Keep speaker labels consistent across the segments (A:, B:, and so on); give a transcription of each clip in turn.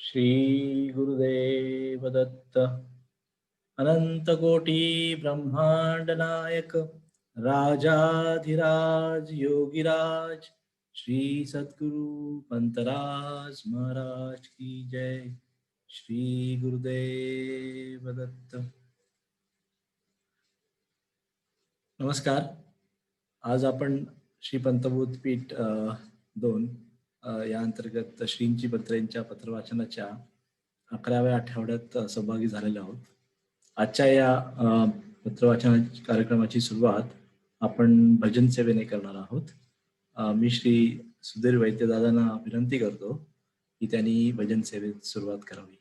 A: श्री गुरुदेव दत्त अनंत कोटी ब्रह्मांड नायक राजाधिराज योगीराज श्री सद्गुरु पंतराज महाराज की जय। श्री गुरुदेव दत्त। नमस्कार। आज आपण श्री पंतभूत पीठ 2 या अंतर्गत श्रींची पत्रेंच्या पत्रवाचनाच्या 11व्या आठवड्यात सहभागी झालेलो आहोत। आजच्या या पत्रवाचना कार्यक्रमाची सुरुवात आपण भजन सेवेने करणार आहोत। मी श्री सुधीर वैद्यदादांना विनंती करतो की त्यांनी भजन सेवेत सुरुवात करावी।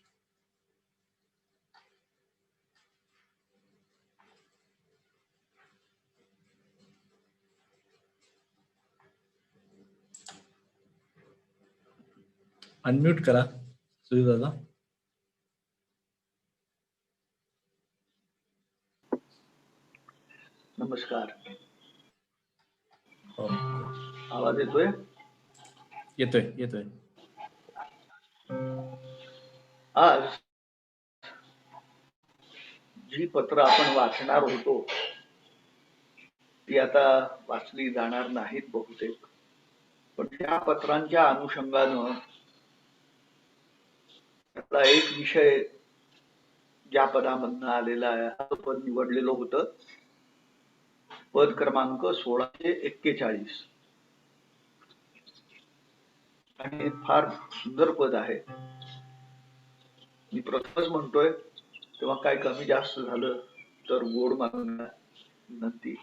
A: अनम्यूट करा सुधीर दादा।
B: नमस्कार।
A: हो,
B: आवाज येतोय?
A: येतोय।
B: आज जी पत्र आपण वाचणार होतो ती आता वाचली जाणार नाहीत बहुतेक, पण त्या पत्रांच्या अनुषंगानं आपला एक विषय ज्या पदामधनं आलेला आहे, हा पद निवडलेलं होतं, पद क्रमांक 1641 आणि फार सुंदर पद आहे। मी प्रथमच म्हणतोय तेव्हा काय कमी जास्त झालं तर गोड मानून विनंती।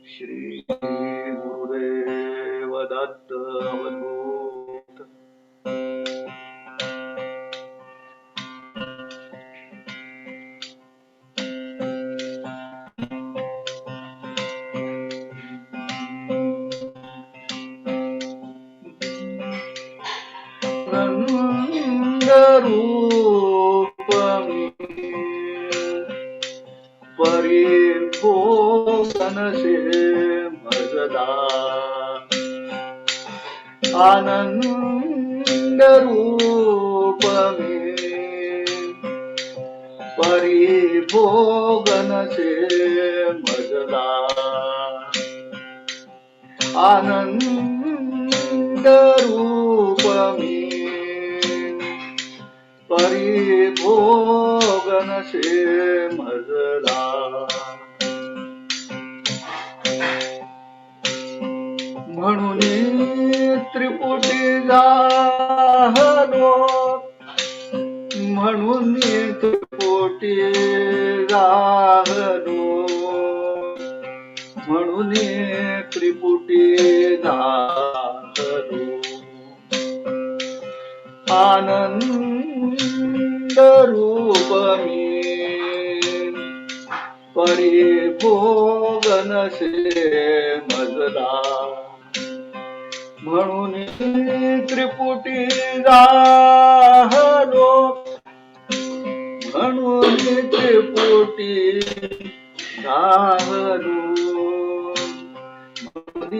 B: श्री गुरुदेव दत्त अवधूत। नंद रूप परिभोगन से मजदा, आनंद रूप में परिभोगन से मजदा, आनंद रूप में परिभोगन से मजला। म्हणून त्रिपुटी झालो, म्हणून त्रिपुटी झालो, म्हणून त्रिपुटी झालो, आनंद रूप मी परिभोगन से मजला। म्हणून त्रिपुटी झालो, म्हणून त्रिपुटी झालो, म्हणून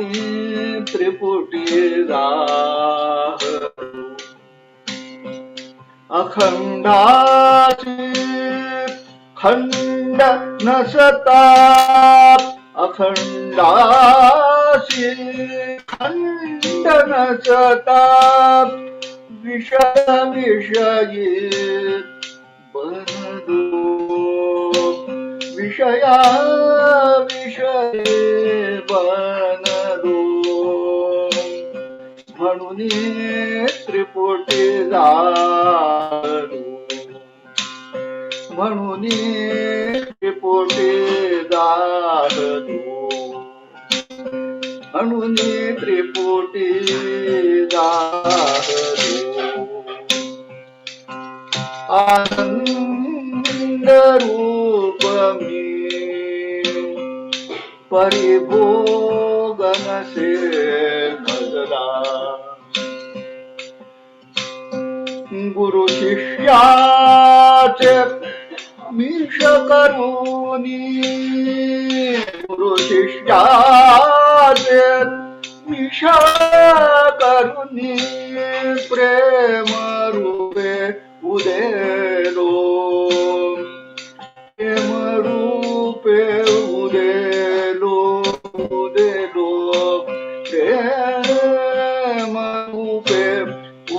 B: त्रिपुटी झालो, अखंडाची खंड नसता, अखंडाची खंड नसता, विषय विषयी बनलो, विषया विषयी बनलो, म्हणून त्रिपुटी झालो, म्हणून त्रिपुटी झालो, म्हणून त्रिपुटी झालो, आनंद रूप मी परिभोगन से मजला। गुरु शिष्याचे मिश करुनी गुरु शिष्याचे मिश करुनी प्रेम रूपे उदेलो प्रेम रूपे उदेलो उदेलो प्रेम रूपे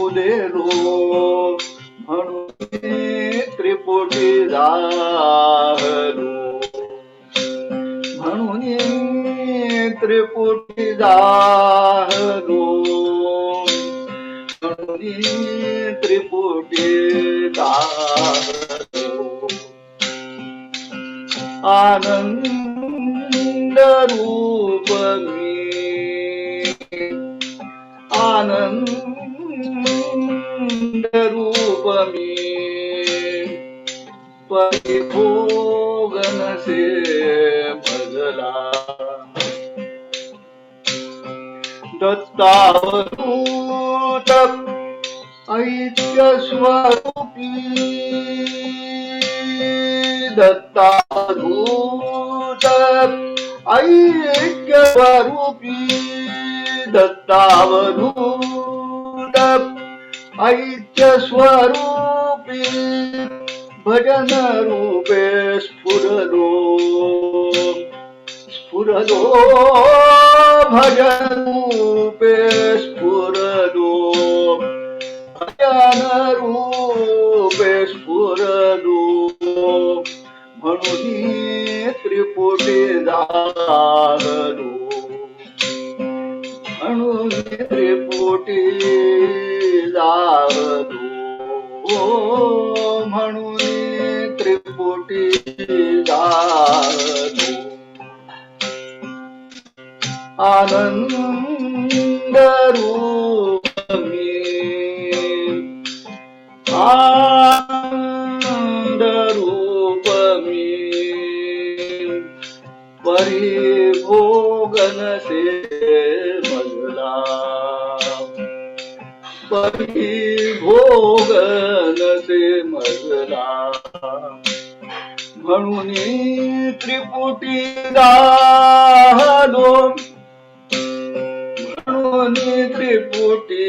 B: उदेलो म्हणून त्रिपुटी जाहलो म्हणून त्रिपुटी जाहलो म्हणून त्रिपुटी जाहलो आनंद रूप मी आनंद रूप मी परिभोगन से मजला दत्तावधूत ऐक्य स्वरूपी दत्तावधूत ऐक्य स्वरूपी दत्तावधूत ऐक्य स्वरूपी भजन रूपे स्फुरलो स्फुरलो भजन रूपे स्फुरलो भजन रूपे स्फुरलो म्हणून त्रिपुटी जाहलो म्हणून त्रिपुटी जाहलो म्हणून त्रिपुटी जाहलो आनंद रूप मी आनंद रूप मी परिभोगन से मजला परिभोगन से मजला म्हणून त्रिपुटी जाहलो म्हणून त्रिपुटी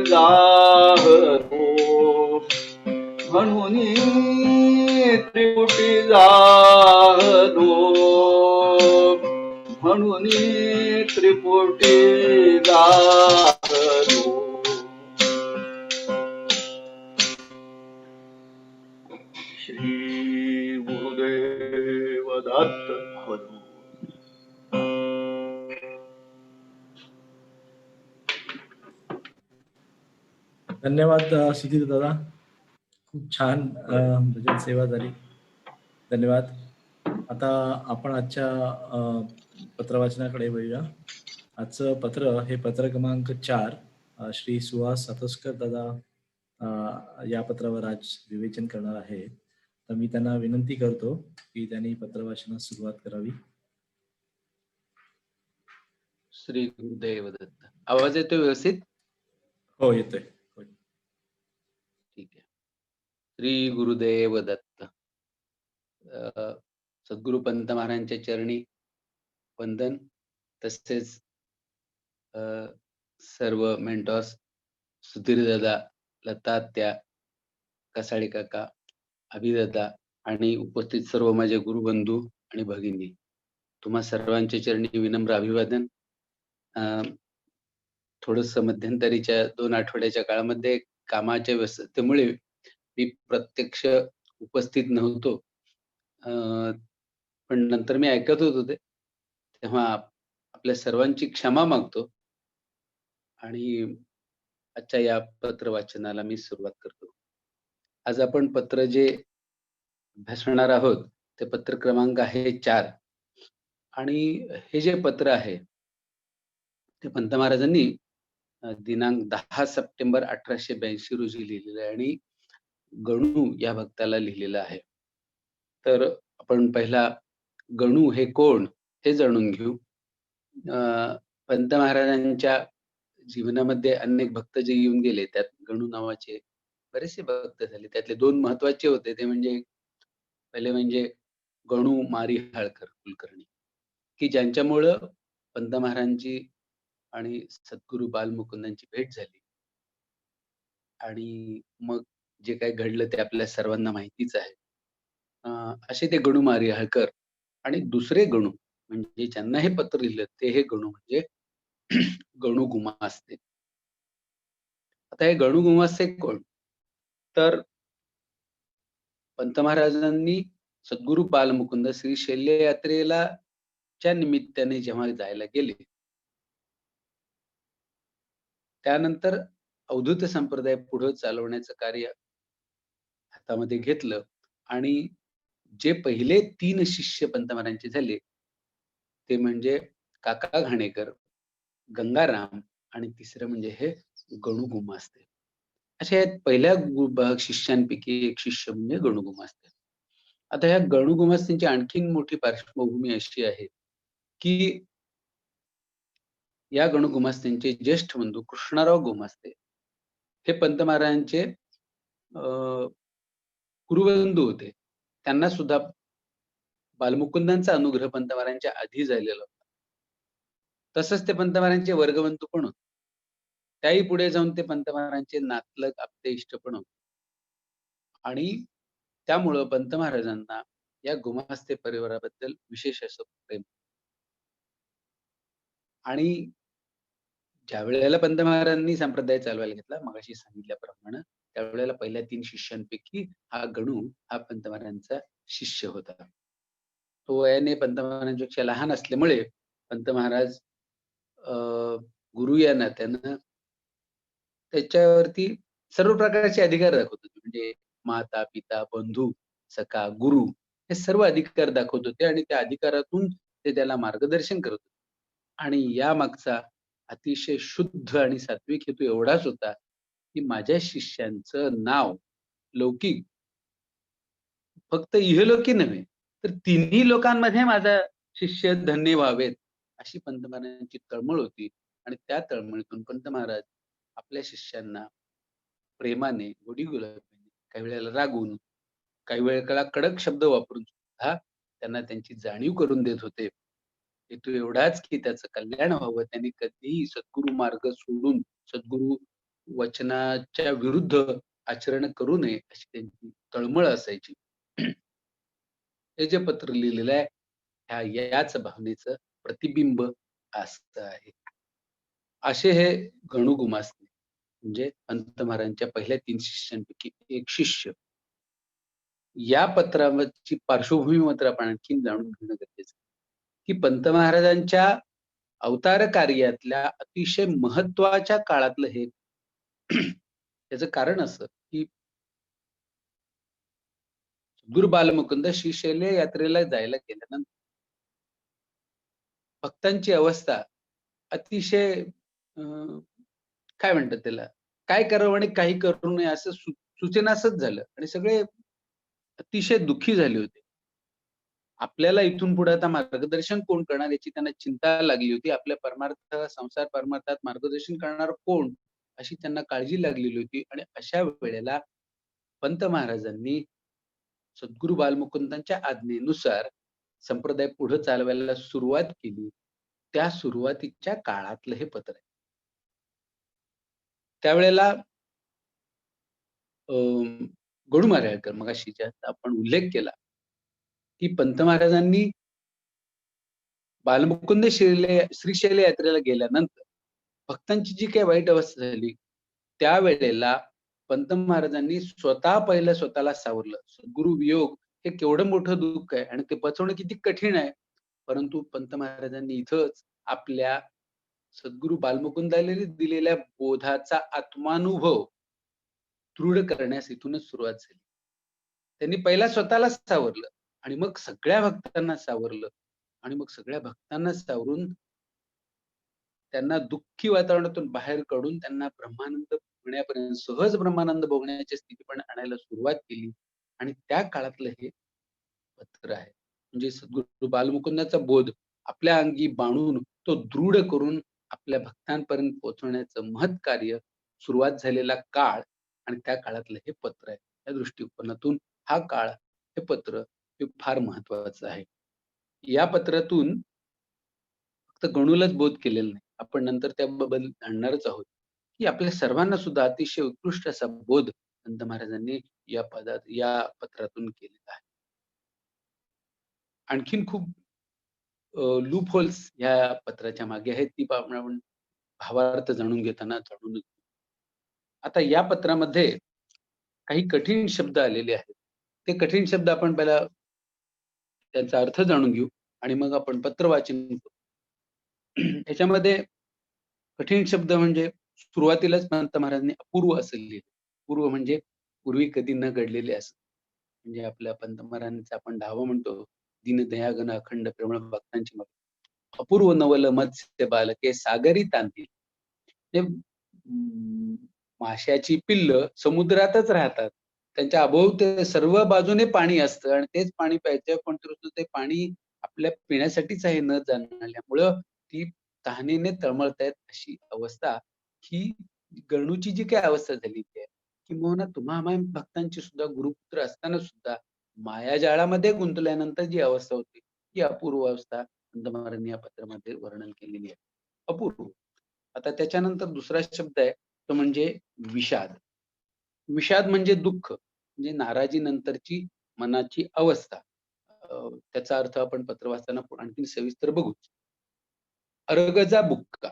B: जाहलो म्हणून त्रिपुटी जाहलो म्हणून त्रिपुटी जाहलो श्री गुरुदेव दत्त भवतु.
A: धन्यवाद सुधीर दादा, खूप छान भजन सेवा झाली. धन्यवाद. आता आपण आजच्या पत्रवाचनाकडे वळूया. आजचं पत्र हे पत्र क्रमांक 4 श्री सुहास सातोस्कर दादा या पत्रावर आज विवेचन करणार आहे. तर मी त्यांना विनंती करतो की त्यांनी पत्रवाचनास सुरुवात करावी.
C: श्री गुरुदेव दत्त. आवाज येतोय व्यवस्थित?
A: हो, येतोय.
C: ठीक आहे. श्री गुरुदेव दत्त. सद्गुरु पंत महाराजांच्या चरणी वंदन. तसेच सर्व मेंटॉर्स, सुधीर दादा, लता त्या, कसाळे काका, अभिदादा आणि उपस्थित सर्व माझे गुरुबंधू आणि भगिनी, तुम्हा सर्वांच्या चरणी विनम्र अभिवादन. थोडंसं मध्यंतरीच्या 2 आठवड्याच्या काळामध्ये कामाच्या व्यस्ततेमुळे मी प्रत्यक्ष उपस्थित नव्हतो, पण नंतर मी ऐकत होतो तेव्हा आपल्या सर्वांची क्षमा मागतो आणि आजच्या या पत्र वाचनाला मी सुरुवात करतो. आज आपण पत्र जे अभ्यासणार आहोत ते पत्र क्रमांक आहे 4 आणि हे जे पत्र आहे ते पंत महाराजांनी दिनांक 10 सप्टेंबर 1882 रोजी लिहिलेलं आहे आणि गणू या भक्ताला लिहिलेलं आहे. तर आपण पहिला गणू हे कोण हे जाणून घेऊ. पंत महाराजांच्या जीवनामध्ये अनेक भक्त जे येऊन गेले त्यात गणू नावाचे बरेचसे भक्त झाले. त्यातले 2 महत्त्वाचे होते ते म्हणजे पहिले म्हणजे गणू मारिहाळकर कुलकर्णी, की ज्यांच्यामुळं पंत महाराजांची आणि सद्गुरू बालमुकुंदांची भेट झाली. आणि मग जे काही घडलं ते आपल्या सर्वांना माहितीच आहे. अ, असे ते गणू मारिहाळकर आणि दुसरे गणू म्हणजे ज्यांना हे पत्र लिहिलं ते हे गणू म्हणजे गणू गुमास्ते. आता हे गणू गुमास्ते कोण? तर पंत महाराजांनी सद्गुरू बालमुकुंद श्री शैल्य यात्रेला च्या निमित्ताने जेव्हा जायला गेले, त्यानंतर अवधूत संप्रदाय पुढे चालवण्याचं कार्य हातामध्ये घेतलं आणि जे पहिले 3 शिष्य पंत महाराजांचे झाले, ते म्हणजे काका घाणेकर, गंगाराम आणि तिसरं म्हणजे हे गणू गुमास्ते. अशा या पहिल्या शिष्यांपैकी एक शिष्य म्हणजे गणू गुमास्ते. आता ह्या गणू गुमास्तेंची आणखीन मोठी पार्श्वभूमी अशी आहे, की या गणू गुमास्तेंचे ज्येष्ठ बंधू कृष्णराव गुमास्ते हे पंत महाराजांचे गुरुबंधू होते. त्यांना सुद्धा बालमुकुंदांचा अनुग्रह पंत महाराजांच्या आधी झालेला होता. तसंच ते पंत महाराजांचे वर्गबंधू पण होते. त्याही पुढे जाऊन ते पंत महाराजांचे नातलग, आप्ते, इष्ट पण होते. आणि त्यामुळं पंत महाराजांना या गुमास्ते परिवाराबद्दल विशेष असं प्रेम. आणि ज्यावेळेला पंत महाराजांनी संप्रदाय चालवायला घेतला, मगाशी सांगितल्याप्रमाणे, त्यावेळेला पहिल्या 3 शिष्यांपैकी हा गणू हा पंत महाराजांचा शिष्य होता. तो वयाने पंत महाराजांपेक्षा लहान असल्यामुळे पंत महाराज अ, गुरु या नात्यानं त्याच्यावरती सर्व प्रकारचे अधिकार दाखवत होते. म्हणजे माता, पिता, बंधू, सखा, गुरु हे सर्व अधिकार दाखवत होते आणि त्या अधिकारातून ते त्याला मार्गदर्शन करत होते. आणि यामागचा अतिशय शुद्ध आणि सात्विक हेतू एवढाच होता, की माझ्या शिष्यांचं नाव लौकिक फक्त इहलोकी नव्हे, तर तिन्ही लोकांमध्ये माझा शिष्य धन्य व्हावेत, अशी पंत महाराजांची तळमळ होती. आणि त्या तळमळीतून पंत महाराज आपल्या शिष्यांना प्रेमाने, गोडीगुलाबीने, काही वेळेला रागवून, काही वेळेला कडक शब्द वापरून सुद्धा त्यांना त्यांची जाणीव करून देत होते. हेतू एवढाच की त्याचं कल्याण व्हावं. त्यांनी कधीही सद्गुरू मार्ग सोडून सद्गुरू वचनाच्या विरुद्ध आचरण करू नये, अशी त्यांची तळमळ असायची. हे जे पत्र लिहिलेलं आहे, याच भावनेचं प्रतिबिंब असं आहे. असे हे गणू गुमास्ते म्हणजे पंत महाराजांच्या पहिल्या 3 शिष्यांपैकी एक शिष्य. या पत्राची पार्श्वभूमी मात्र आपण आणखीन जाणून घेणं गरजेचं आहे, की पंत महाराजांच्या अवतार कार्यातल्या अतिशय महत्त्वाच्या काळातलं हे त्याचं कारण असं, की गुरु बालमुकुंद श्रीशैल्य यात्रेला जायला गेल्यानंतर भक्तांची अवस्था अतिशय काय म्हणतात त्याला, काय करावं आणि काही करू नये असं सुचेनासच झालं आणि सगळे अतिशय दुःखी झाले होते. आपल्याला इथून पुढे आता मार्गदर्शन कोण करणार याची त्यांना चिंता लागली होती. आपल्या परमार्थ संसार परमार्थात मार्गदर्शन करणार कोण? अशी त्यांना काळजी लागलेली होती आणि अशा वेळेला पंत महाराजांनी सद्गुरू बालमुकुंदांच्या आज्ञेनुसार संप्रदाय पुढे चालवायला सुरुवात केली. त्या सुरुवातीच्या काळातलं हे पत्र आहे. त्यावेळेला गणू मारेळकर मगाशी ज्याचा आपण उल्लेख केला, की पंत महाराजांनी बालमुकुंद श्रीशैल्य यात्रेला गेल्यानंतर भक्तांची जी काही वाईट अवस्था झाली, त्यावेळेला पंत महाराजांनी स्वतः पहिलं स्वतःला सावरलं. सद्गुरू वियोग हे केवढं मोठं दुःख आहे आणि ते पचवणं किती कठीण आहे. परंतु पंत महाराजांनी इथंच आपल्या सद्गुरू बालमुकुंदाला दिलेल्या बोधाचा आत्मानुभव दृढ करण्यास इथूनच सुरुवात झाली. त्यांनी पहिला स्वतःला सावरलं आणि मग सगळ्या भक्तांना सावरलं आणि मग सगळ्या भक्तांना सावरून त्यांना दुःखी वातावरणातून बाहेर काढून त्यांना ब्रह्मानंद भोगण्यापर्यंत सहज ब्रह्मानंद भोगण्याची स्थिती पण आणायला सुरुवात केली आणि त्या काळातलं हे पत्र आहे. म्हणजे सद्गुरू बालमुकुंदाचा बोध आपल्या अंगी बाणून तो दृढ करून आपल्या भक्तांपर्यंत पोहोचवण्याचं महत् कार्य सुरुवात झालेला काळ आणि त्या काळातलं हे पत्र आहे. त्या दृष्टिकोनातून हा काळ, हे पत्र हे फार महत्वाचं आहे. या पत्रातून फक्त गणूलाच बोध केलेला नाही. आपण नंतर त्याबद्दल जाणणारच आहोत, की आपल्या सर्वांना सुद्धा अतिशय उत्कृष्ट असा बोध संत महाराजांनी या पत्रातून केलेला आहे. आणखीन खूप लूप होल्स ह्या पत्राच्या मागे आहेत. ती आपण भावार्थ जाणून घेताना जाणून घेऊ. आता या पत्रामध्ये काही कठीण शब्द आलेले आहेत. ते कठीण शब्द आपण पहिला त्यांचा अर्थ जाणून घेऊ आणि मग आपण पत्र वाचन करू. ह्याच्यामध्ये कठीण शब्द म्हणजे सुरुवातीलाच संत महाराजांनी अपूर्व असं लिहिलं. पूर्व म्हणजे पूर्वी कधी न घडलेले असं. म्हणजे आपल्या पंत महाराजांचं आपण धावा म्हणतो, दीनदया घन अखंड प्रेमळ भक्तांची मग अपूर्व नवल मत्स्य बालके सागरी तांतील. ते माशाची पिल्ल समुद्रातच राहतात. त्यांच्या अभोवती सर्व बाजूने पाणी असतं आणि तेच पाणी प्यायचं, पण ते पाणी आपल्या पिण्यासाठीच आहे न जाणल्यामुळं ती तहानेने तळमळतायत अशी अवस्था ही गणूची जी काही अवस्था झालेली आहे. किंबहुना तुम्हा आम्हा भक्तांची सुद्धा गुरुपुत्र असताना सुद्धा मायाजाळामध्ये गुंतल्यानंतर जी अवस्था होती, ही अपूर्व अवस्था संत महाराजांनी या पत्रामध्ये वर्णन केलेली आहे. अपूर्व. आता त्याच्यानंतर दुसरा शब्द आहे तो म्हणजे विषाद. विषाद म्हणजे दुःख, म्हणजे नाराजीनंतरची मनाची अवस्था. त्याचा अर्थ आपण पत्र वाचताना आणखीन सविस्तर बघू. अर्गजा बुक्का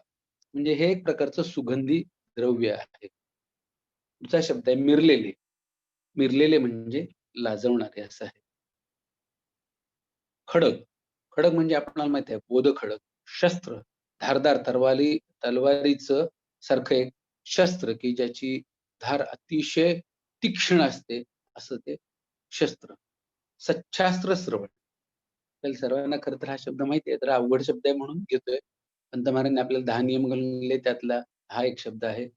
C: म्हणजे हे एक प्रकारचं सुगंधी द्रव्य आहे. पुढचा शब्द आहे मिरलेले. मिरलेले म्हणजे लाजवणारे असं आहे. खडग. खडग म्हणजे आपल्याला माहिती आहे बोध खडग. शस्त्र. धारदार तलवारीचं सारखं एक शस्त्र की ज्याची धार अतिशय तीक्ष्ण असते असं ते शस्त्र. सच्छास्त्र श्रवण. आपल्याला सर्वांना खरं तर हा शब्द माहिती आहे, तर अवघड शब्द आहे म्हणून घेतोय. पंत महाराजांनी आपल्याला 10 नियम घालून त्यातला हा एक शब्द आहे.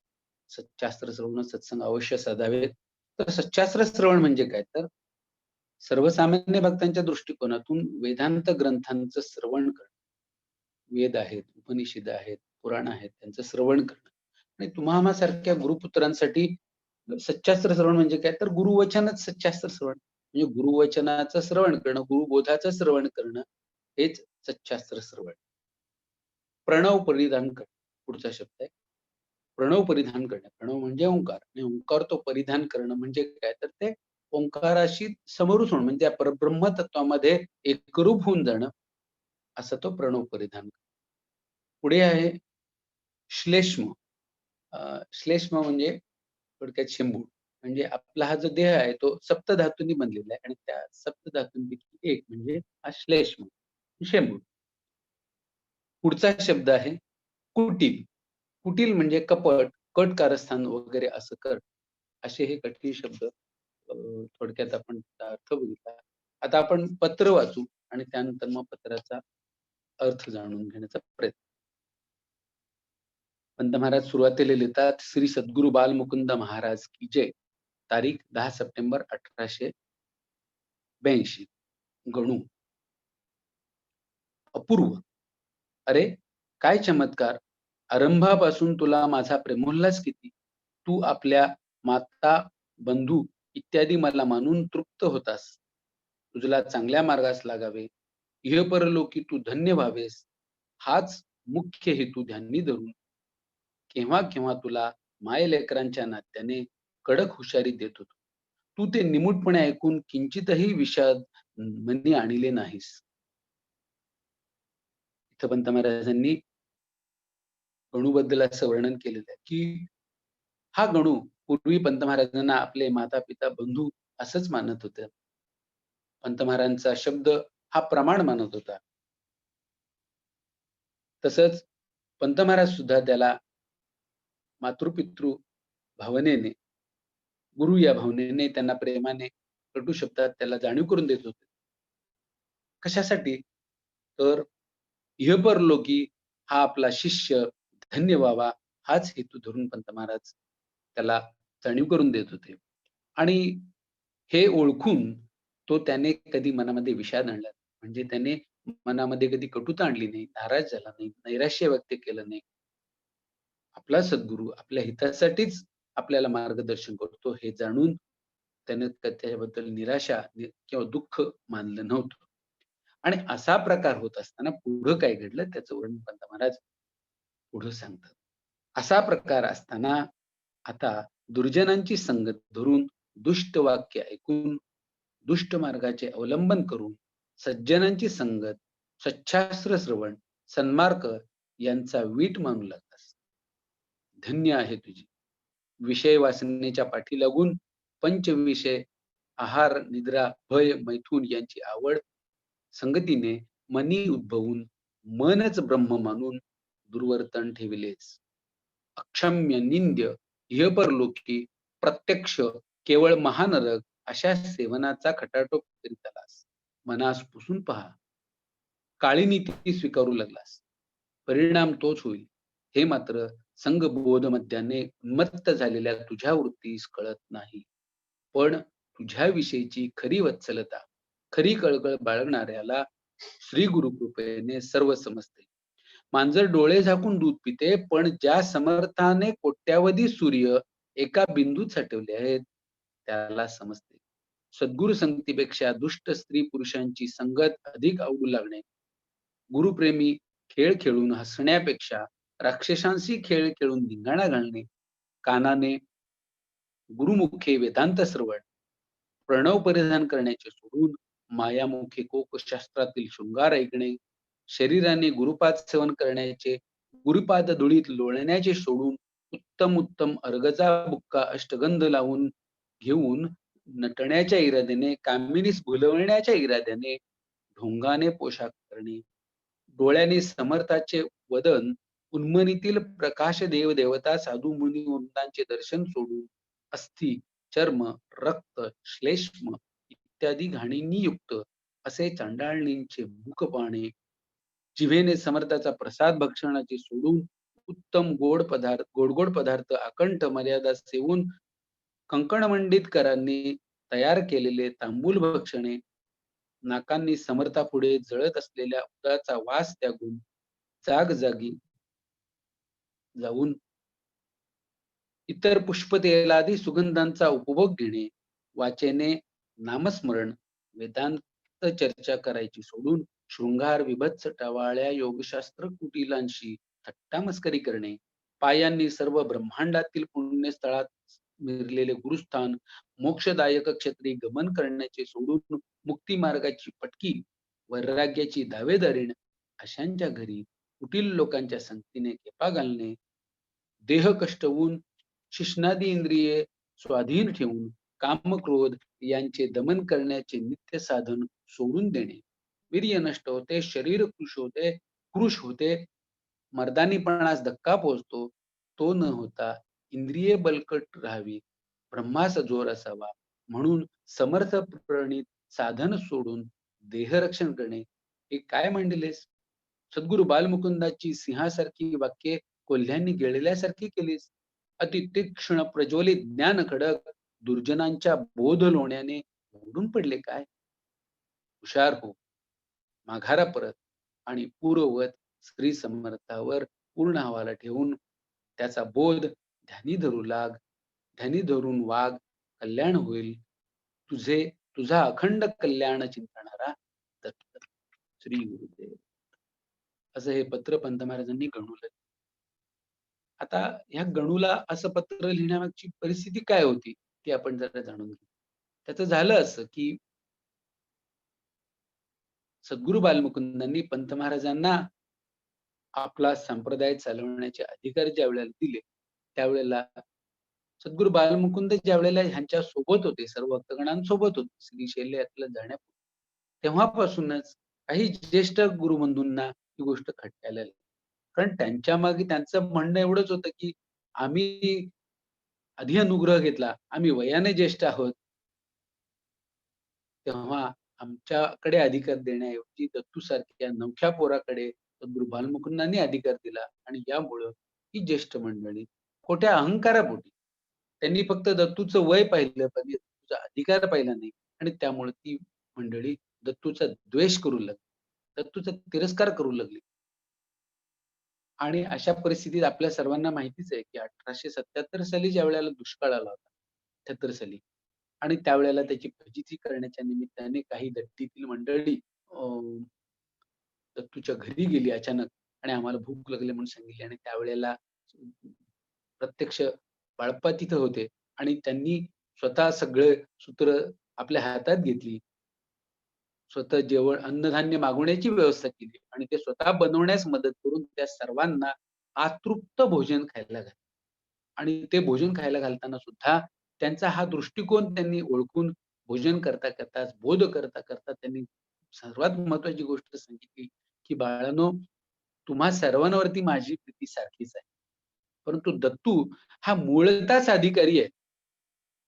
C: सच्छास्त्र श्रवण सत्संग अवश्य साधावेत. तर सच्छास्त्र श्रवण म्हणजे काय? तर सर्वसामान्य भक्तांच्या दृष्टिकोनातून वेदांत ग्रंथांचं श्रवण करणं. वेद आहेत, उपनिषद आहेत, पुराण आहेत, त्यांचं श्रवण करणं. आणि तुम्हा आम्हासारख्या गुरुपुत्रांसाठी सच्छास्त्र श्रवण म्हणजे काय? तर गुरुवचनच सच्छास्त्र श्रवण. म्हणजे गुरुवचनाचं श्रवण करणं, गुरुबोधाचं श्रवण करणं हेच सच्छास्त्र श्रवण. प्रणव परिधान करणं पुढचा शब्द आहे. प्रणव परिधान करणं. प्रणव म्हणजे ओंकार आणि ओंकार तो परिधान करणं म्हणजे काय? तर ते ओंकाराशी समरूप होणं म्हणजे परब्रह्म तत्वामध्ये एकरूप होऊन जाणं, असा तो प्रणव परिधान. पुढे आहे श्लेष्म. श्लेष्म म्हणजे थोडक्यात शेंबूड. म्हणजे आपला हा जो देह आहे तो सप्तधातूंनी बनलेला आहे आणि त्या सप्तधातूंपैकी एक म्हणजे हा श्लेष्म, शेंबूड. पुढचा शब्द आहे कुटील. कुटील म्हणजे कपट, कट कारस्थान वगैरे असं कर. असे हे कठीण शब्द थोडक्यात आपण त्याचा अर्थ बघितला. आता आपण पत्र वाचू आणि त्यानंतर मग पत्राचा अर्थ जाणून घेण्याचा प्रयत्न. पंत महाराज सुरुवातीला लिहितात, श्री सद्गुरु बालमुकुंद महाराज की जय. तारीख 10 सप्टेंबर 1882. गणू. अपूर्व. अरे काय चमत्कार! आरंभापासून तुला माझा प्रेमोल्लास किती. तू आपल्या माता, बंधू इत्यादी मला मानून तृप्त होतास. तुझला चांगल्या मार्गास लागावे, इहपरलोकी तू धन्य व्हावेस, हाच मुख्य हेतू ध्यानी धरून केव्हा केव्हा तुला मायलेकरांच्या नात्याने कडक हुशारी देत होतो. तू ते निमूटपणे ऐकून किंचितही विषाद मनी आणले नाहीस. इथं पंत महाराजांनी गणूबद्दल असं वर्णन केलेलं आहे, की हा गणू पूर्वी पंत महाराजांना आपले माता पिता बंधू असंच मानत होते. पंत महाराजांचा शब्द हा प्रमाण मानत होता. तसंच पंत महाराज सुद्धा त्याला मातृपितृ भावनेने, गुरु या भावनेने त्यांना प्रेमाने कटू शब्दात त्याला जाणीव करून देत होते. कशासाठी? तर इहपरलोकी हा आपला शिष्य धन्य व्हावा हाच हेतू धरून पंत महाराज त्याला जाणीव करून देत होते. आणि हे ओळखून तो त्याने कधी मनामध्ये विषाद आणला म्हणजे त्याने मनामध्ये कधी कटुता आणली नाही, नाराज झाला नाही, नैराश्य व्यक्त केलं नाही. आपला सद्गुरू आपल्या हितासाठीच आपल्याला मार्गदर्शन करतो हे जाणून त्याने त्याच्याबद्दल निराशा किंवा दुःख मानलं नव्हतं. आणि असा प्रकार होत असताना पुढं काय घडलं त्याचं वर्णन पंत महाराज पुढं सांगतात. असा प्रकार असताना आता दुर्जनांची संगत धरून, दुष्ट वाक्य ऐकून, दुष्ट मार्गाचे अवलंबन करून, सज्जनांची संगत, सच्छास्त्र श्रवण, सन्मार्ग यांचा वीट मानू लागलास. धन्य आहे तुझी. विषय वासनेच्या पाठी लागून पंचविषय, आहार, निद्रा, भय, मैथून यांची आवड संगतीने मनी उद्भवून मनच ब्रह्म मानून दुर्वर्तन ठेविलेस. अक्षम्य, निंद्य, इहपरलोकी, प्रत्यक्ष, केवळ महानरक अशा सेवनाचा खटाटोप करीत आलास. मनास पुसून पहा. काळी नीती स्वीकारू लागलास. परिणाम तोच होईल. हे मात्र संगबोध मध्याने उन्मत्त झालेल्या तुझ्या वृत्तीस कळत नाही. पण तुझ्याविषयीची खरी वत्सलता, खरी कळकळ बाळगणाऱ्याला श्री गुरुकृपेने सर्व समजते. मांजर डोळे झाकून दूध पिते, पण ज्या समर्थाने कोट्यावधी सूर्य एका बिंदूत साठवले आहेत त्याला समजते. सद्गुरु संगतीपेक्षा दुष्ट स्त्री पुरुषांची संगत अधिक आवडू लागणे, गुरुप्रेमी खेळ खेळून हसण्यापेक्षा राक्षसांशी खेळ खेळून धिंगाणा घालणे, कानाने गुरुमुखे वेदांत श्रवण, प्रणव परिधान करण्याचे सोडून मायामुखे कोकशास्त्रातील शृंगार ऐकणे, शरीराने गुरुपाद सेवन करण्याचे, गुरुपाद धुळीत लोळण्याचे सोडून उत्तम उत्तम अर्गजा बुक्का अष्टगंध लावून घेऊन नटण्याच्या इराद्याने, कामिनीस भुलवण्याच्या इराद्याने ढोंगाने पोशाख करणे, डोळ्याने समर्थाचे वदन, उन्मनीतील प्रकाश देव देवता साधू मुनी वृंदांचे दर्शन सोडून अस्थि, चर्म, रक्त, श्लेष्म इत्यादी घाणींनी युक्त असे चांडाळणींचे मुख पाहणे, जिभेने समर्थाचा प्रसाद भक्षणाचे सोडून उत्तम गोड गोड पदार्थ अकंठ मर्यादा सेवून कंकणमंडितकरांनी तयार केलेले तांबूल भक्षणे, नाकांनी समर्थापुढे जळत असलेल्या उदाचा वास त्यागून जागजागी जाऊन इतर पुष्पतेलादी सुगंधांचा उपभोग घेणे, वाचेने नामस्मरण, वेदांत चर्चा करायची सोडून शृंगार विभत्स टवाळ्या योगशास्त्र कुटिलांशी थट्टा मस्करी करणे, पायांनी सर्व ब्रह्मांडातील पुण्यस्थळात मिरलेले गुरुस्थान, मोक्षदायक क्षेत्री गमन करण्याचे सोडून मुक्ती मार्गाची पटकी, वैराग्याची दावेदारीण अशांच्या घरी कुटील लोकांच्या संगतीने खेपा घालणे, देह कष्टवून शिष्णादी इंद्रिये स्वाधीन ठेवून काम क्रोध यांचे दमन करण्याचे नित्य साधन सोडून देणे, वीर्य नष्ट होते, शरीर कृश होते, मर्दानीपणास धक्का पोहोचतो, तो न होता इंद्रिये बलकट राहावी, ब्रह्मास जोर असावा म्हणून समर्थ प्रणित साधन सोडून देहरक्षण करणे. हे काय मांडलेस? सद्गुरु बालमुकुंदाची सिंहासारखी वाक्ये कोल्ह्यांनी गिळल्यासारखी केलीस. अति तीक्ष्ण प्रज्वलित ज्ञान खडक दुर्जनांच्या बोध लोण्याने मोडून पडले काय? हुशार हो, माघारा परत आणि पूर्ववत श्री समर्थावर पूर्ण हवाला ठेवून त्याचा बोध ध्यानी धरू लाग. ध्यानी धरून वाग, कल्याण होईल तुझा अखंड कल्याण चिंतणारा दत्त. श्री गुरुदेव. असं हे पत्र पंत महाराजांनी गणूला. आता ह्या गणूला असं पत्र लिहिण्यामागची परिस्थिती काय होती ती आपण जरा जाणून घेऊ. त्याचं झालं असं की सद्गुरु बालमुकुंदांनी पंत महाराजांना आपला संप्रदाय चालवण्याचे अधिकार ज्या वेळेला दिले त्यावेळेला सद्गुरु बालमुकुंद ज्या वेळेला ह्यांच्या सोबत होते, सर्व भक्तगणांसोबत होते श्रीशैल्यातला जाण्यापूर्वी, तेव्हापासूनच काही ज्येष्ठ गुरुबंधूंना ही गोष्ट खटकायला लागली. कारण त्यांच्या मागे त्यांचं म्हणणं एवढंच होतं की आम्ही आधी अनुग्रह घेतला, आम्ही वयाने ज्येष्ठ आहोत, तेव्हा आमच्याकडे अधिकार देण्याऐवजी दत्तूसारख्या नवख्या पोराकडे सद्गुरु बालमुकुंदांनी अधिकार दिला आणि यामुळं ही ज्येष्ठ मंडळी खोट्या अहंकारापोटी त्यांनी फक्त दत्तूचं वय पाहिलं, पण दत्तूचा अधिकार पाहिला नाही आणि त्यामुळे ती मंडळी दत्तूचा द्वेष करू लागली, दत्तूचा तिरस्कार करू लागली. आणि अशा परिस्थितीत आपल्या सर्वांना माहितीच आहे, की 1877 साली ज्यावेळेला दुष्काळ आला होता, 78 साली आणि त्यावेळेला त्याची फजिती करण्याच्या निमित्ताने काही दट्टीतील मंडळी अ, दत्तूच्या घरी गेली अचानक आणि आम्हाला भूक लागली म्हणून सांगितली आणि त्यावेळेला प्रत्यक्ष बाळप्पा तिथं होते आणि त्यांनी स्वतः सगळे सूत्र आपल्या हातात घेतली. स्वतः जेवण अन्नधान्य मागवण्याची व्यवस्था केली आणि ते स्वतः बनवण्यास मदत करून त्या सर्वांना अतृप्त भोजन खायला घातलं. आणि ते भोजन खायला घालताना सुद्धा त्यांचा हा दृष्टिकोन त्यांनी ओळखून भोजन करता-करता, बोध करता-करता त्यांनी सर्वात महत्त्वाची गोष्ट सांगितली, की "बाळांनो, तुम्हा सर्वांवरती माझी प्रीती सारखीच आहे. परंतु दत्तू हा मूळतःच अधिकारी आहे.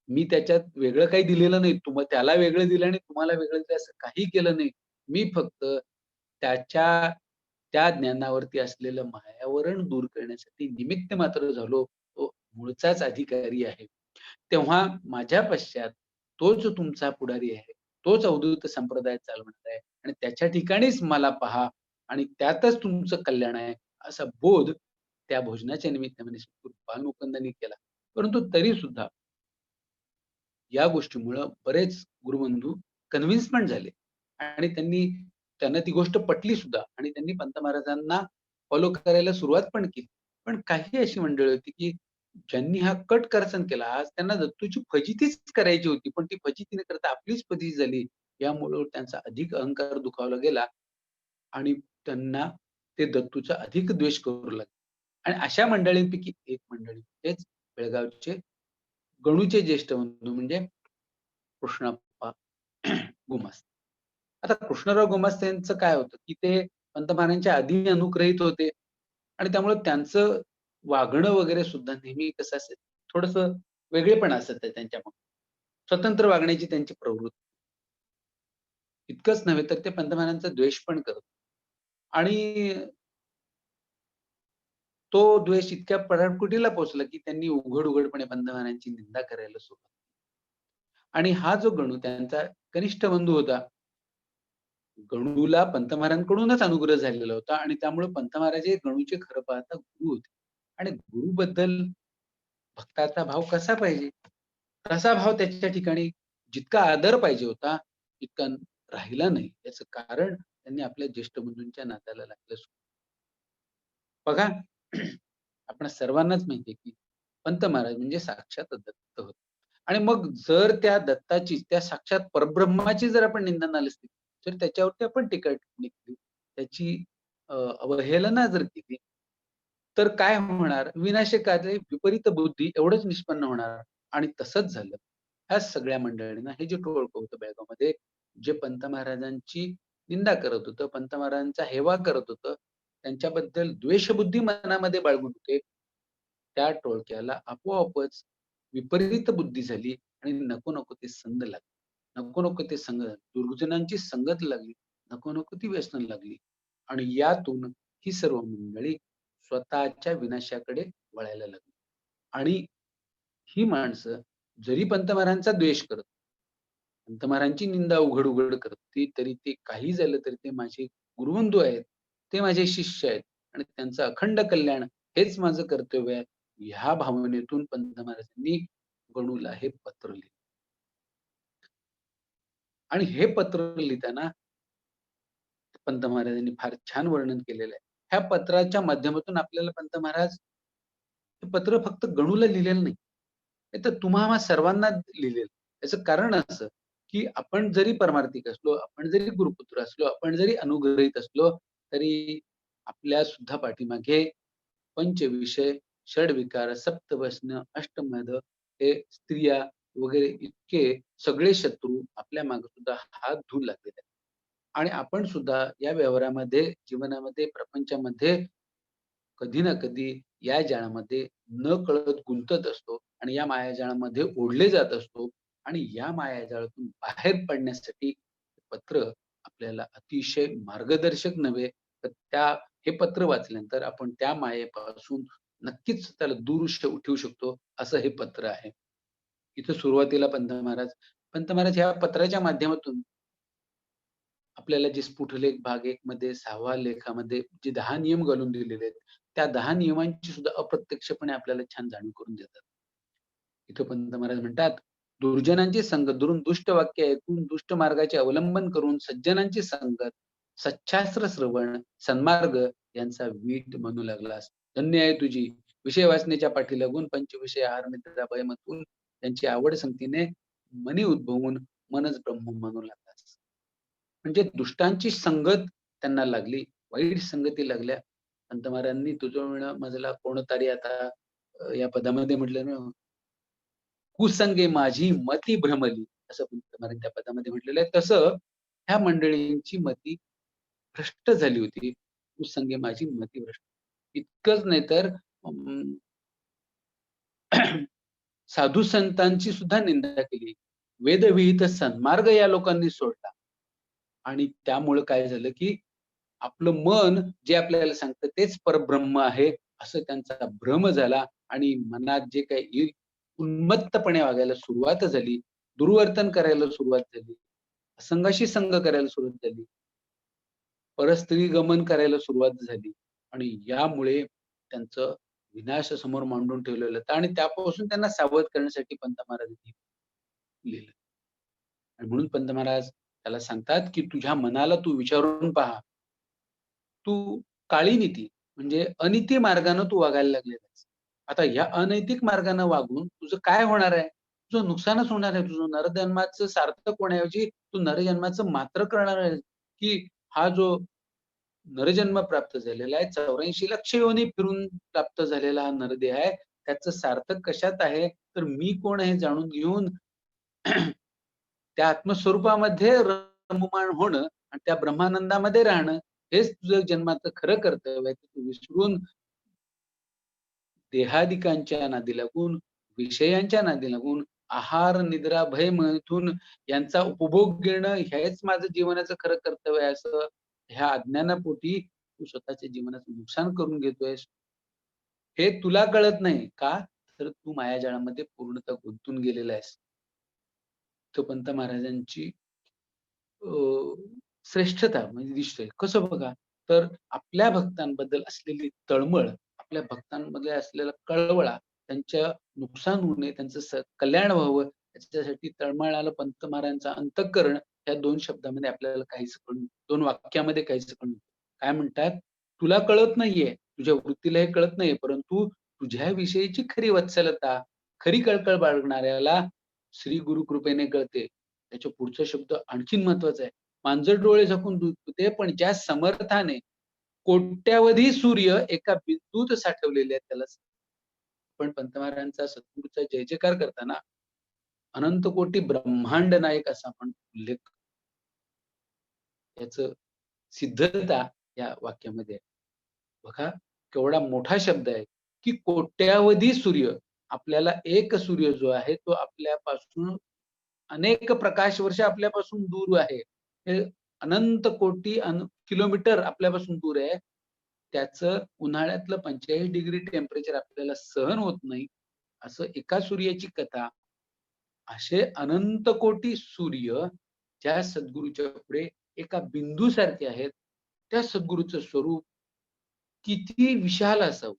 C: मी त्याच्यात वेगळं काही दिलेलं नाही. त्याला वेगळं दिलं आणि तुम्हाला वेगळं दिलं असं काही केलं नाही. मी फक्त त्याच्या त्या ज्ञानावरती असलेलं मायावरण दूर करण्यासाठी निमित्त मात्र झालो. तो मूळचाच अधिकारी आहे. तेव्हा माझ्या पश्चात तोच तुमचा पुढारी आहे. तोच अवधूत संप्रदाय चालवणार आहे आणि त्याच्या ठिकाणीच मला पहा आणि त्यातच तुमचं कल्याण आहे, असा बोध त्या भोजनाच्या निमित्ताने बालमुकुंदांनी केला. परंतु तरी सुद्धा या गोष्टीमुळं बरेच गुरुबंधू कन्विन्स पण झाले आणि त्यांना ती गोष्ट पटली सुद्धा आणि त्यांनी पंत महाराजांना फॉलो करायला सुरुवात पण केली. पण काही अशी मंडळी होती, की ज्यांनी हा कट करचन केला. आज त्यांना दत्तूची फजितीच करायची होती, पण ती फजिती न करता आपलीच फजिती झाली. यामुळं त्यांचा अधिक अहंकार दुखावला गेला आणि त्यांना ते दत्तूचा अधिक द्वेष करू लागले. आणि अशा मंडळींपैकी एक मंडळी म्हणजेच बेळगावचे गणूचे ज्येष्ठ बंधू म्हणजे कृष्णप्पा गुमास्ते. आता कृष्णराव गुमास्ते यांचं काय होतं, की ते पंतप्रधानांच्या आधी अनुग्रहित होते आणि त्यामुळे त्यांचं वागणं वगैरे सुद्धा नेहमी कसं असेल, थोडंसं वेगळेपण असत त्यांच्यामध्ये. स्वतंत्र वागण्याची त्यांची प्रवृत्ती. इतकंच नव्हे तर ते पंतप्रधानांचा द्वेष पण करत आणि तो द्वेष इतक्या पराडकुटीला पोहोचला, की त्यांनी उघड-उघडपणे पंतप्रधानांची निंदा करायला सुरुवात केली. आणि हा जो गणू त्यांचा कनिष्ठ बंधू होता. गणूला पंत महाराजांकडूनच अनुग्रह झालेला होता आणि त्यामुळे पंत महाराज हे गणूचे खरं पाहता गुरु होते. आणि गुरुबद्दल भक्ताचा भाव कसा पाहिजे? तसा भाव त्याच्या ठिकाणी जितका आदर पाहिजे होता, तितका राहिला नाही. याचं कारण त्यांनी आपल्या ज्येष्ठ बंधूंच्या नात्याला लागलं. बघा, आपण सर्वांनाच माहिती आहे, की पंत महाराज म्हणजे साक्षात दत्त होते. आणि मग जर त्या दत्ताची, त्या साक्षात परब्रह्माची जर आपण निंदा नालिस्ती, तर त्याच्यावरती आपण टीका टिप्पणी केली, त्याची अवहेलना जर केली, तर काय होणार? विनाशकारी विपरीत बुद्धी एवढंच निष्पन्न होणार आणि तसंच झालं. ह्या सगळ्या मंडळींना हे जे टोळकं होतं बेळगावमध्ये, जे पंत महाराजांची निंदा करत होतं, पंत महाराजांचा हेवा करत होतं, त्यांच्याबद्दल द्वेषबुद्धी मनामध्ये बाळगून होते. त्या टोळक्याला आपोआपच विपरीत बुद्धी झाली आणि नको-नको ते संध लागले. नको-नको ते संग दुर्जनांची संगत लागली. नको-नको ती व्यसनं लागली आणि यातून ही सर्व मंडळी स्वतःच्या विनाशाकडे वळायला लागली. आणि ही माणसं जरी पंत महाराजांचा द्वेष करत, पंत महाराजांची निंदा उघड-उघड करत होती, तरी ते काही झालं तरी ते माझे गुरुबंधू आहेत. ते माझे शिष्य आहेत आणि त्यांचं अखंड कल्याण हेच माझं कर्तव्य आहे. ह्या भावनेतून पंत महाराजांनी गणूला हे पत्र लिहिलं. आणि हे पत्र लिहिताना पंत महाराजांनी फार छान वर्णन केलेलं आहे. ह्या पत्राच्या माध्यमातून आपल्याला पंत महाराज हे पत्र फक्त गणूला लिहिलेलं नाही. हे तर तुम्हा आम्हा सर्वांना लिहिलेलं. याचं कारण असं, की आपण जरी परमार्थिक असलो, आपण जरी गुरुपुत्र असलो, आपण जरी अनुग्रहित असलो, तरी आपल्या सुद्धा पाठीमागे पंचविषय, षड्विकार, सप्तव्यसनं, अष्टमद हे स्त्रिया वगैरे इतके सगळे शत्रू आपल्या मागे सुद्धा हात धुवू लागलेले आहेत. आणि आपण सुद्धा या व्यवहारामध्ये, जीवनामध्ये, प्रपंचामध्ये कधी ना कधी या जाळामध्ये नकळत गुंतत असतो आणि या मायाजाळामध्ये ओढले जात असतो आणि या मायाजाळातून बाहेर पडण्यासाठी पत्र आपल्याला अतिशय मार्गदर्शक नव्हे, तर हे पत्र वाचल्यानंतर आपण त्या मायेपासून नक्कीच त्याला दूर ठेवू शकतो, असं हे पत्र आहे. इथं सुरुवातीला पंत महाराज ह्या पत्राच्या माध्यमातून आपल्याला जे स्फुटलेख भाग 1 मध्ये 6व्या लेखामध्ये जे 10 नियम घालून दिलेले आहेत, त्या 10 नियमांची सुद्धा अप्रत्यक्षपणे आपल्याला छान जाणीव करून देतात. इथं पंत महाराज म्हणतात, दुर्जनांची संगत दुरून दुष्ट वाक्य ऐकून दुष्ट मार्गाचे अवलंबन करून सज्जनांची संगत, सच्छास्त्र श्रवण, सन्मार्ग यांचा वीट म्हणू लागलास. धन्य आहे तुझी. विषय वासनेच्या पाठी लागून पंचविषय आहार निद्रा भयमतून त्यांची आवड संगतीने मनी उद्भवून मनच ब्रह्म म्हणू लागलास. म्हणजे दुष्टांची संगत त्यांना लागली, वाईट संगती लागल्या. पंत महाराजांनी तुझं मजला कोणतारी आता या पदामध्ये म्हटलं ना, कुसंगे माझी मती भ्रमली, असं पंत महाराज त्या पदामध्ये म्हटलेलं आहे. तसं ह्या मंडळींची मती भ्रष्ट झाली होती. कुसंगे माझी मती भ्रष्ट. इतकंच नाही तर साधू संतांची सुद्धा निंदा केली. वेदविहित सन्मार्ग या लोकांनी सोडला आणि त्यामुळे काय झालं, की आपलं मन जे आपल्याला सांगतं तेच परब्रह्म आहे असं त्यांचा भ्रम झाला आणि मनात जे काही उन्मत्तपणे वागायला सुरुवात झाली, दुर्वर्तन करायला सुरुवात झाली, असंगाशी संग करायला सुरुवात झाली, परस्त्री गमन करायला सुरुवात झाली आणि यामुळे त्यांचं विनाशासमोर मांडून ठेवलेलं होतं आणि त्यापासून त्यांना सावध करण्यासाठी पंत महाराजांनी लिहिलं. आणि म्हणून पंत महाराज त्याला सांगतात, की तुझ्या मनाला तू विचारून पहा. तू काळी नीती म्हणजे अनिती मार्गाने तू वागायला लागलेला आहेस. आता या अनैतिक मार्गाने वागून तुझं काय होणार आहे? तुझं नुकसानच होणार आहे. तुझं नरजन्माचं सार्थक होण्याऐवजी तू नरजन्माचं मात्र करणार आहे, की हा जो नरजन्म प्राप्त झालेला आहे, 84 लक्ष योनी फिरून प्राप्त झालेला हा नरदेह आहे. त्याचं सार्थक कशात आहे? तर मी कोण हे जाणून घेऊन त्या आत्मस्वरूपामध्ये रममाण होणं आणि त्या ब्रह्मानंदामध्ये राहणं हेच तुझं जन्माचं खरं कर्तव्य आहे. तू विसरून देहादिकांच्या नादी लागून, विषयांच्या नादी लागून, आहार, निद्रा, भय, मैथुन यांचा उपभोग घेणं हेच माझं जीवनाचं खरं कर्तव्य आहे असं ह्या अज्ञानापोटी तू स्वतःच्या जीवनाचं नुकसान करून घेतोयस. हे तुला कळत नाही. का? तर तू मायाजाळामध्ये पूर्णतः गुंतून गेलेला आहेस. तो पंत महाराजांची अ, श्रेष्ठता म्हणजे दिसते. कसं बघा, तर आपल्या भक्तांबद्दल असलेली तळमळ, आपल्या भक्तांमध्ये असलेला कळवळा, त्यांच्या नुकसान होऊ नये, त्यांचं कल्याण व्हावं याच्यासाठी तळमळालं पंत महाराजांचं अंतःकरण या 2 शब्दामध्ये आपल्याला काहीसं कळून 2 वाक्यामध्ये काहीसं कळून येतं. काय म्हणतात? तुला कळत नाहीये, तुझ्या वृत्तीला हे कळत नाहीये, परंतु तुझ्याविषयीची खरी वत्सलता, खरी कळकळ बाळगणाऱ्याला श्री गुरु कृपेने कळते. त्याच्या पुढचा शब्द आणखीन महत्वाचा आहे. मांजर डोळे झाकून दूध पिते, पण ज्या समर्थाने कोट्यावधी सूर्य एका बिंदूत साठवलेले आहेत त्याला पण पंत महाराजांचा सद्गुरूचा जय जयकार करताना अनंत कोटी ब्रह्मांड नायक असा आपण उल्लेख याचं सिद्धता या वाक्यामध्ये आहे. बघा केवढा मोठा शब्द आहे, की कोट्यावधी सूर्य आपल्याला एक सूर्य जो आहे तो आपल्यापासून अनेक प्रकाश वर्ष आपल्यापासून दूर आहे. हे अनंत कोटी किलोमीटर आपल्यापासून दूर आहे. त्याचं उन्हाळ्यातलं 45 डिग्री टेम्परेचर आपल्याला सहन होत नाही. असं एका सूर्याची कथा. असे अनंत कोटी सूर्य ज्या सद्गुरूच्या पुढे एका बिंदूसारखे आहेत, त्या सद्गुरूचं स्वरूप किती विशाल असावं.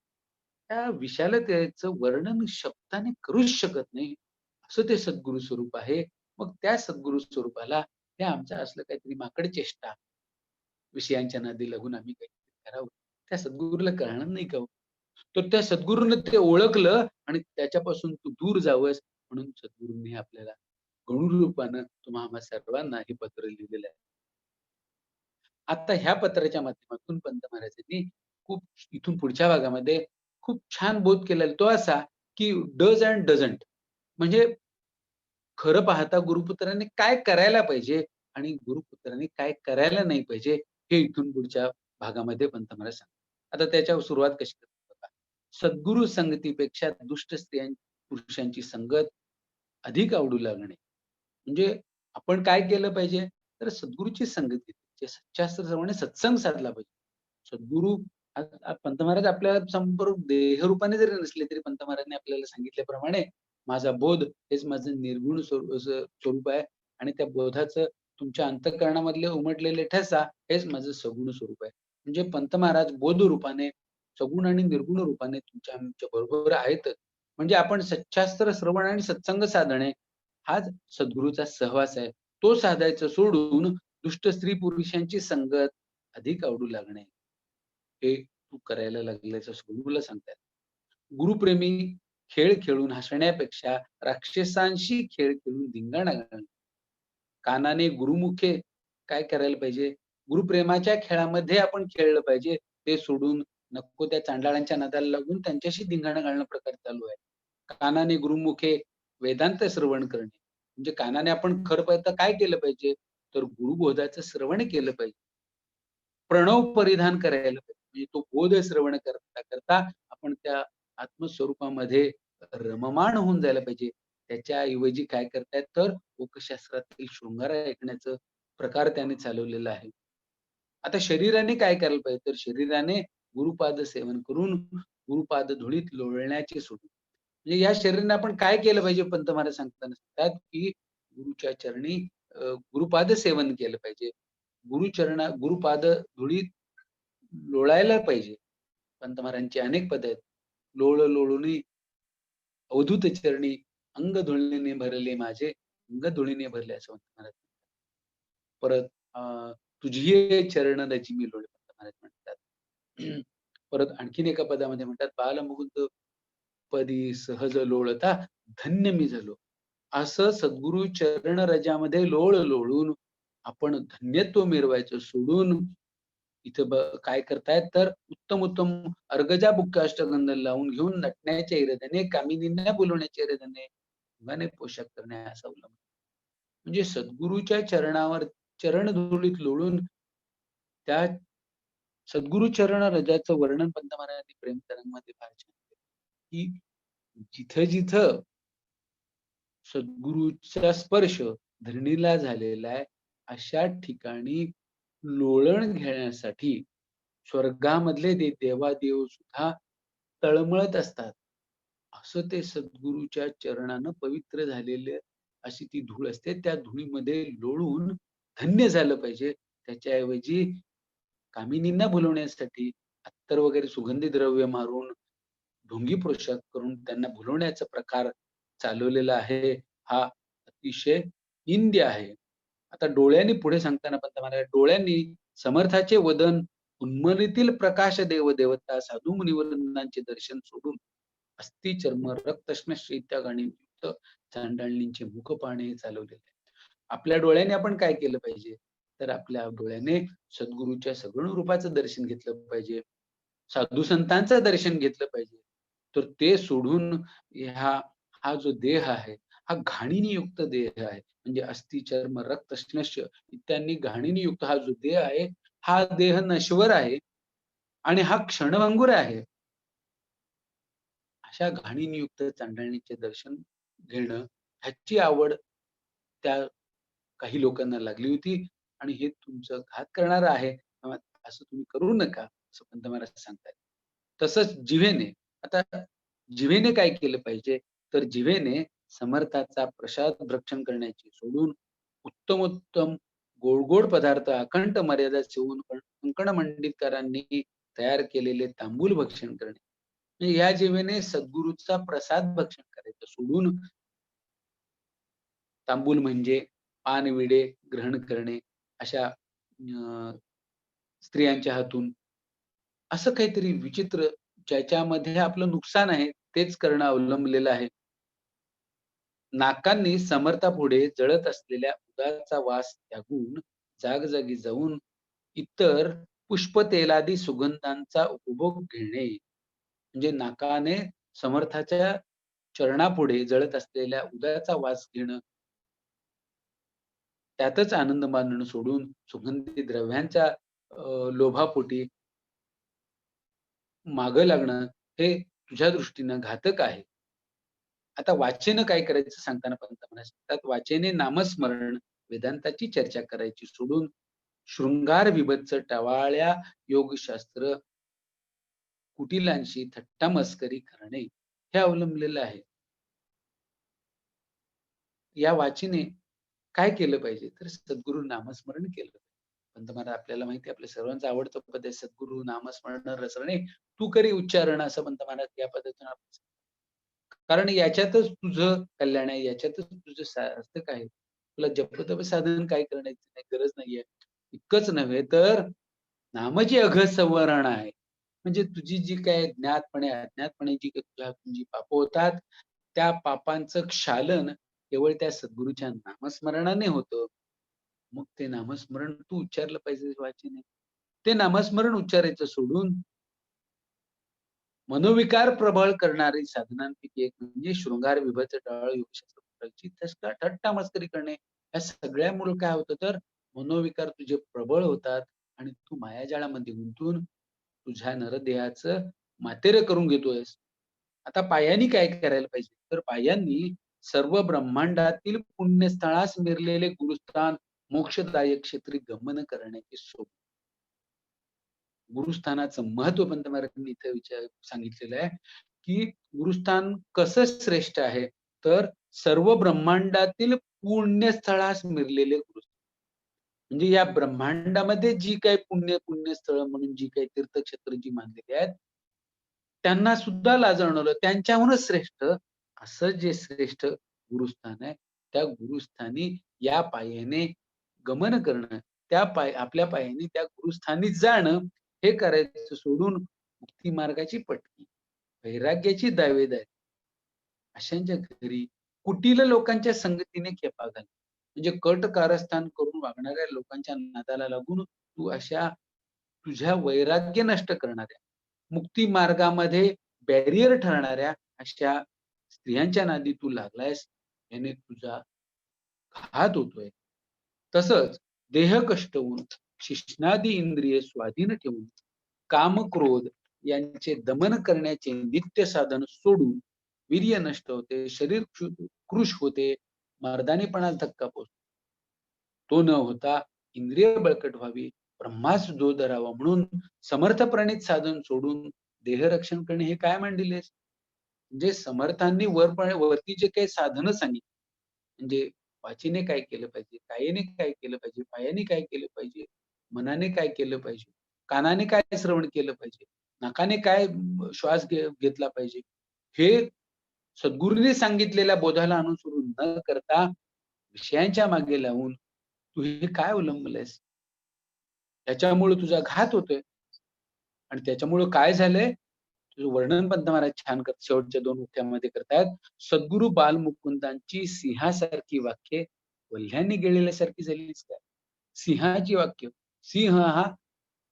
C: त्या विशालतेचं वर्णन शब्दाने करूच शकत नाही. असं ते सद्गुरू स्वरूप आहे. मग त्या सद्गुरू स्वरूपाला हे आमचं असलं काहीतरी माकड चेष्टा, विषयांच्या नादी लागून आम्ही काहीतरी करावं. त्या सद्गुरूला कळणार नाही का हो? तर त्या सद्गुरूनं ते ओळखलं आणि त्याच्यापासून तू दूर जावंस म्हणून सद्गुरूंनी आपल्याला गणुरूपानं तुम्हा आम्हा सर्वांना हे पत्र लिहिलेलं आहे. आता ह्या पत्राच्या माध्यमातून पंत महाराजांनी खूप इथून पुढच्या भागामध्ये खूप छान बोध केलेला तो असा, की डज अँड डझंट म्हणजे खरं पाहता गुरुपुत्रांनी काय करायला पाहिजे आणि गुरुपुत्रांनी काय करायला नाही पाहिजे, हे इथून पुढच्या भागामध्ये पंत महाराज सांगतात. आता त्याच्यावर सुरुवात कशी करतात बघा. सद्गुरू संगतीपेक्षा दुष्ट पुरुषांची संगत अधिक आवडू लागणे. म्हणजे आपण काय केलं पाहिजे? तर सद्गुरूची संगती सच्चास्त्रप्रमाणे सत्संग साधला पाहिजे. सद्गुरू पंत महाराज आपल्या संपूर्ण देहरूपाने जरी नसले तरी पंत महाराजांनी आपल्याला सांगितल्याप्रमाणे माझा बोध हेच माझं निर्गुण स्वरूप आहे आणि त्या बोधाचं तुमच्या अंतःकरणामधले उमटलेले ठसा हेच माझं सगुण स्वरूप आहे. म्हणजे पंत महाराज बोध रूपाने सगुण आणि निर्गुण रूपाने तुमच्या आमच्या बरोबर आहेतच. म्हणजे आपण सच्छास्त्र श्रवण आणि सत्संग साधणे हाच सद्गुरूचा सहवास आहे. तो साधायचा सोडून दुष्ट स्त्री पुरुषांची संगत अधिक आवडू लागणे. हे तू करायला लागल्यास असं गुरुला सांगतात. गुरुप्रेमी खेळ खेळून हसण्यापेक्षा राक्षसांशी खेळ खेळून धिंगाणा घालणे. कानाने गुरुमुखे काय करायला पाहिजे? गुरुप्रेमाच्या खेळामध्ये आपण खेळलं पाहिजे. ते सोडून नको त्या चांडाळांच्या नादाला लागून त्यांच्याशी धिंगाणा घालणं प्रकार चालू आहे. कानाने गुरुमुखे वेदांत श्रवण करणे. म्हणजे कानाने आपण खरं पाहिजे काय केलं पाहिजे? तर गुरुबोधाचं श्रवण केलं पाहिजे. प्रणव परिधान करायला पाहिजे. म्हणजे तो बोध श्रवण करता आपण त्या आत्मस्वरूपामध्ये रममाण होऊन जायला पाहिजे. त्याच्याऐवजी काय करतायत तर लोकशास्त्रातील शृंगार ऐकण्याचं प्रकार त्याने चालवलेला आहे. आता शरीराने काय करायला पाहिजे? तर शरीराने गुरुपाद सेवन करून गुरुपाद धुळीत लोळण्याचे सोडून. म्हणजे या शरीराने आपण काय केलं पाहिजे? पंत महाराज सांगताना सांगतात, की गुरुच्या चरणी गुरुपाद सेवन केलं पाहिजे. गुरुपाद धुळीत लोळायला पाहिजे. पंत महाराजांची अनेक पद आहेत. लोळ लोळुनी अवधूत चरणी अंग धुळीने भरले माझे, अंग धुळीने भरले असं पंत महाराज म्हणतात. परत तुझी चरण रजी मी लोळे पंत महाराज म्हणतात. परत आणखीन एका पदामध्ये म्हणतात, बाल मुकुंद पदी सहज लोळता धन्य मी झालो. असं सद्गुरु चरण रजामध्ये लोळ लोळून आपण धन्यत्व मिरवायचं सोडून इथं काय करतायत तर उत्तम अर्गजा बुक्क अष्टगंध लावून घेऊन नटण्याच्या इराद्याने, कामिनींना बोलवण्याच्या इराद्याने अंगाने पोशाख करणे असा अवलंब. म्हणजे सद्गुरूच्या चरणावर चरण धुळीत लोळून त्या सद्गुरु चरण रजाचं वर्णन पंत महाराजांनी प्रेम तरंगमध्ये फार छान केलं, की जिथं-जिथं सद्गुरूचा स्पर्श धरणीला झालेला आहे, अशा ठिकाणी लोळण घेण्यासाठी स्वर्गामधले देवादेव सुद्धा तळमळत असतात. असं ते सद्गुरूच्या चरणानं पवित्र झालेले अशी ती धूळ असते. त्या धुळीमध्ये लोळून धन्य झालं पाहिजे. त्याच्याऐवजी कामिनींना भुलवण्यासाठी अत्तर वगैरे सुगंधी द्रव्य मारून, ढोंगी पोशाख करून त्यांना भुलवण्याचा प्रकार चालवलेला आहे. हा अतिशय निंद्य आहे. आता डोळ्यांनी पुढे सांगताना पंत महाराज डोळ्यांनी समर्थाचे वदन, उन्मनीतील प्रकाश देव देवता, साधू मुनिवृंदांचे दर्शन सोडून अस्थि चर्म रक्तश्मश्री इत्यागाने युक्त चांडाळणींचे मुख पाहणे हे चालवलेले आहे. आपल्या डोळ्याने आपण काय केलं पाहिजे? तर आपल्या डोळ्याने सद्गुरूच्या सगुण रूपाचं दर्शन घेतलं पाहिजे. साधू संतांचं दर्शन घेतलं पाहिजे. तर ते सोडून ह्या हा जो देह आहे, हा घाणीने युक्त देह आहे. म्हणजे अस्थि, चर्म, रक्त, श्लेष्म इत्यादी घाणीने युक्त हा जो देह आहे, हा देह नश्वर आहे आणि हा क्षणभंगुर आहे. अशा घाणीनियुक्त चांडाळणीचे दर्शन घेणं ह्याची आवड त्या काही लोकांना लागली होती आणि हे तुमचं घात करणारं आहे. असं तुम्ही करू नका, असं पंत महाराज सांगतायत. तसंच जिव्हेने आता जिव्हेने काय केलं पाहिजे? तर जिव्हेने समर्थाचा प्रसाद भक्षण करण्याची सोडून उत्तमोत्तम गोड-गोड पदार्थ अखंड मर्यादा ठेवून कंकण मंडितकरांनी तयार केलेले तांबूल भक्षण करणे. म्हणजे या जिव्हेने सद्गुरूचा प्रसाद भक्षण करायचं सोडून तांबूल म्हणजे पान-विडे ग्रहण करणे अशा स्त्रियांच्या हातून असं काहीतरी विचित्र ज्याच्यामध्ये आपलं नुकसान आहे तेच करणं अवलंबलेलं आहे. नाकांनी समर्थापुढे जळत असलेल्या उदाचा वास त्यागून जागोजागी जाऊन इतर पुष्पतेलादी सुगंधांचा उपभोग घेणे. म्हणजे नाकाने समर्थाच्या चरणापुढे जळत असलेल्या उदाचा वास घेणं, त्यातच आनंद मानणं सोडून सुगंधी द्रव्यांच्या लोभापोटी मागं लागणं हे तुझ्या दृष्टीनं घातक आहे. आता वाचेनं काय करायचं सांगताना पंत महाराज सांगतात, वाचेने नामस्मरण, वेदांताची चर्चा करायची सोडून शृंगार विभत्स टवाळ्या योगशास्त्र, कुटिलांशी थट्टा मस्करी करणे हे अवलंबलेलं आहे. या वाचीने काय केलं पाहिजे? तर सद्गुरू नामस्मरण केलं. पंत महाराज आपल्याला माहिती आहे आपल्या सर्वांचं आवडतं पद आहे सद्गुरू नामस्मरण रसणे तू करी उच्चारण असं पंत महाराज या पद्धतीनं आपण कारण याच्यातच तुझं कल्याण आहे, याच्यातच तुझं सार्थक आहे. तुला जप-तप साधन काही करण्याची नाही गरज नाहीये. इतकंच नव्हे तर नामाची अघसंवरण आहे. म्हणजे तुझी जी काही ज्ञातपणे, अज्ञातपणे जी काही तुझ्या जी पापं होतात, त्या पापांचं क्षालन केवळ त्या सद्गुरूच्या नामस्मरणाने होतं. मग ते नामस्मरण तू उच्चारलं पाहिजे वाचेने. ते नामस्मरण उच्चारायचं सोडून मनोविकार प्रबळ करणारी साधनांपैकी एक म्हणजे शृंगार विभत्स टाळ योगशास्त्राची थट्टा मस्करी करणे. या सगळ्यामुळे काय होतं तर मनोविकार तुझे प्रबळ होतात आणि तू मायाजाळामध्ये गुंतून तुझ्या नरदेहाचं मातेरं करून घेतोयस. आता पायांनी काय करायला पाहिजे? तर पायांनी सर्व ब्रह्मांडातील पुण्यस्थळास मिरलेले गुरुस्थान मोक्षदायक क्षेत्री गमन करण्याची सोय. गुरुस्थानाचं महत्व पंत महाराजांनी इथे सांगितलेलं आहे, की गुरुस्थान कसं श्रेष्ठ आहे, तर सर्व ब्रह्मांडातील पुण्यस्थळास मिरलेले गुरुस्थान. म्हणजे या ब्रह्मांडामध्ये जी काही पुण्यस्थळं म्हणून जी काही तीर्थक्षेत्र जी मानलेली आहेत, त्यांना सुद्धा लाजवणारं, त्यांच्याहूनच श्रेष्ठ असं जे श्रेष्ठ गुरुस्थान आहे, त्या गुरुस्थानी या पायाने गमन करणं, आपल्या पायाने त्या गुरुस्थानी जाणं, हे करायचं सोडून मुक्ती मार्गाची पटकी, वैराग्याची दावेदारी अशांच्या घरी कुटील लोकांच्या संगतीने खेपा घाल. म्हणजे कट कारस्थान करून वागणाऱ्या लोकांच्या नादाला लागून तू अशा तुझ्या वैराग्य नष्ट करणाऱ्या, मुक्ती मार्गामध्ये बॅरियर ठरणाऱ्या अशा स्त्रियांच्या नादी तू लागलायस, याने तुझा घात होतोय. तसंच देह कष्टवून शिश्नादी इंद्रिय स्वाधीन ठेवून काम क्रोध यांचे दमन करण्याचे नित्य साधन सोडून वीर्य नष्ट होते, शरीर कृश होते, मर्दानीपणास धक्का पोचतो. तो न होता इंद्रिय बळकट व्हावी, ब्रह्मास जो धरावा म्हणून समर्थ प्रणित साधन सोडून देहरक्षण करणे हे काय मांडिलेस? म्हणजे समर्थांनी वरती जे काही साधनं सांगितली, म्हणजे वाचीने काय केलं पाहिजे, कायेने काय केलं पाहिजे, पायाने काय केलं पाहिजे, मनाने काय केलं पाहिजे, कानाने काय श्रवण केलं पाहिजे, नाकाने काय श्वास घेतला पाहिजे, हे सद्गुरूंनी सांगितलेल्या बोधाला अनुसरून न करता विषयांच्या मागे लावून तू हे काय अवलंबलंयस? त्याच्यामुळे तुझा घात होतोय आणि त्याच्यामुळे काय झालंय? तुझं वर्णन पंत महाराज छान शेवटच्या 2 उक्त्यामध्ये करतायत. सद्गुरू बालमुकुंदांची सिंहासारखी वाक्ये वल्ह्यांनी गिळलेल्यासारखी झालीच काय? सिंहाची वाक्य. सिंह हा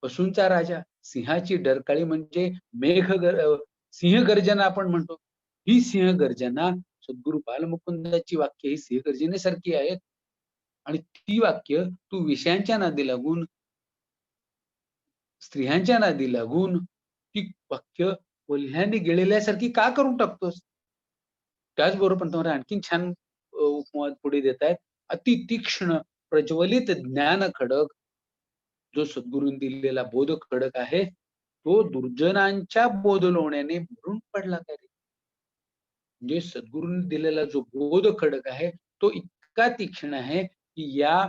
C: पशूंचा राजा. सिंहाची डरकाळी म्हणजे सिंह गर्जना आपण म्हणतो. ही सिंह गर्जना सद्गुरू बालमुकुंदाची वाक्य ही सिंह गर्जनेसारखी आहेत आणि ती वाक्य तू विषयांच्या नादी लागून, स्त्रियांच्या नादी लागून ती वाक्य वल्ह्याने गिळलेल्यासारखी का करून टाकतोस? त्याचबरोबर पंतप्रधान आणखीन छान उपमा पुढे देतायत. अति तीक्ष्ण प्रज्वलित ज्ञान खडक जो सद्गुरूंनी दिलेला बोध खडक आहे, तो दुर्जनांच्या बोध लोण्याने भरून पडला काय रे? म्हणजे सद्गुरूंनी दिलेला जो बोध खडक आहे, तो इतका तीक्ष्ण आहे, की या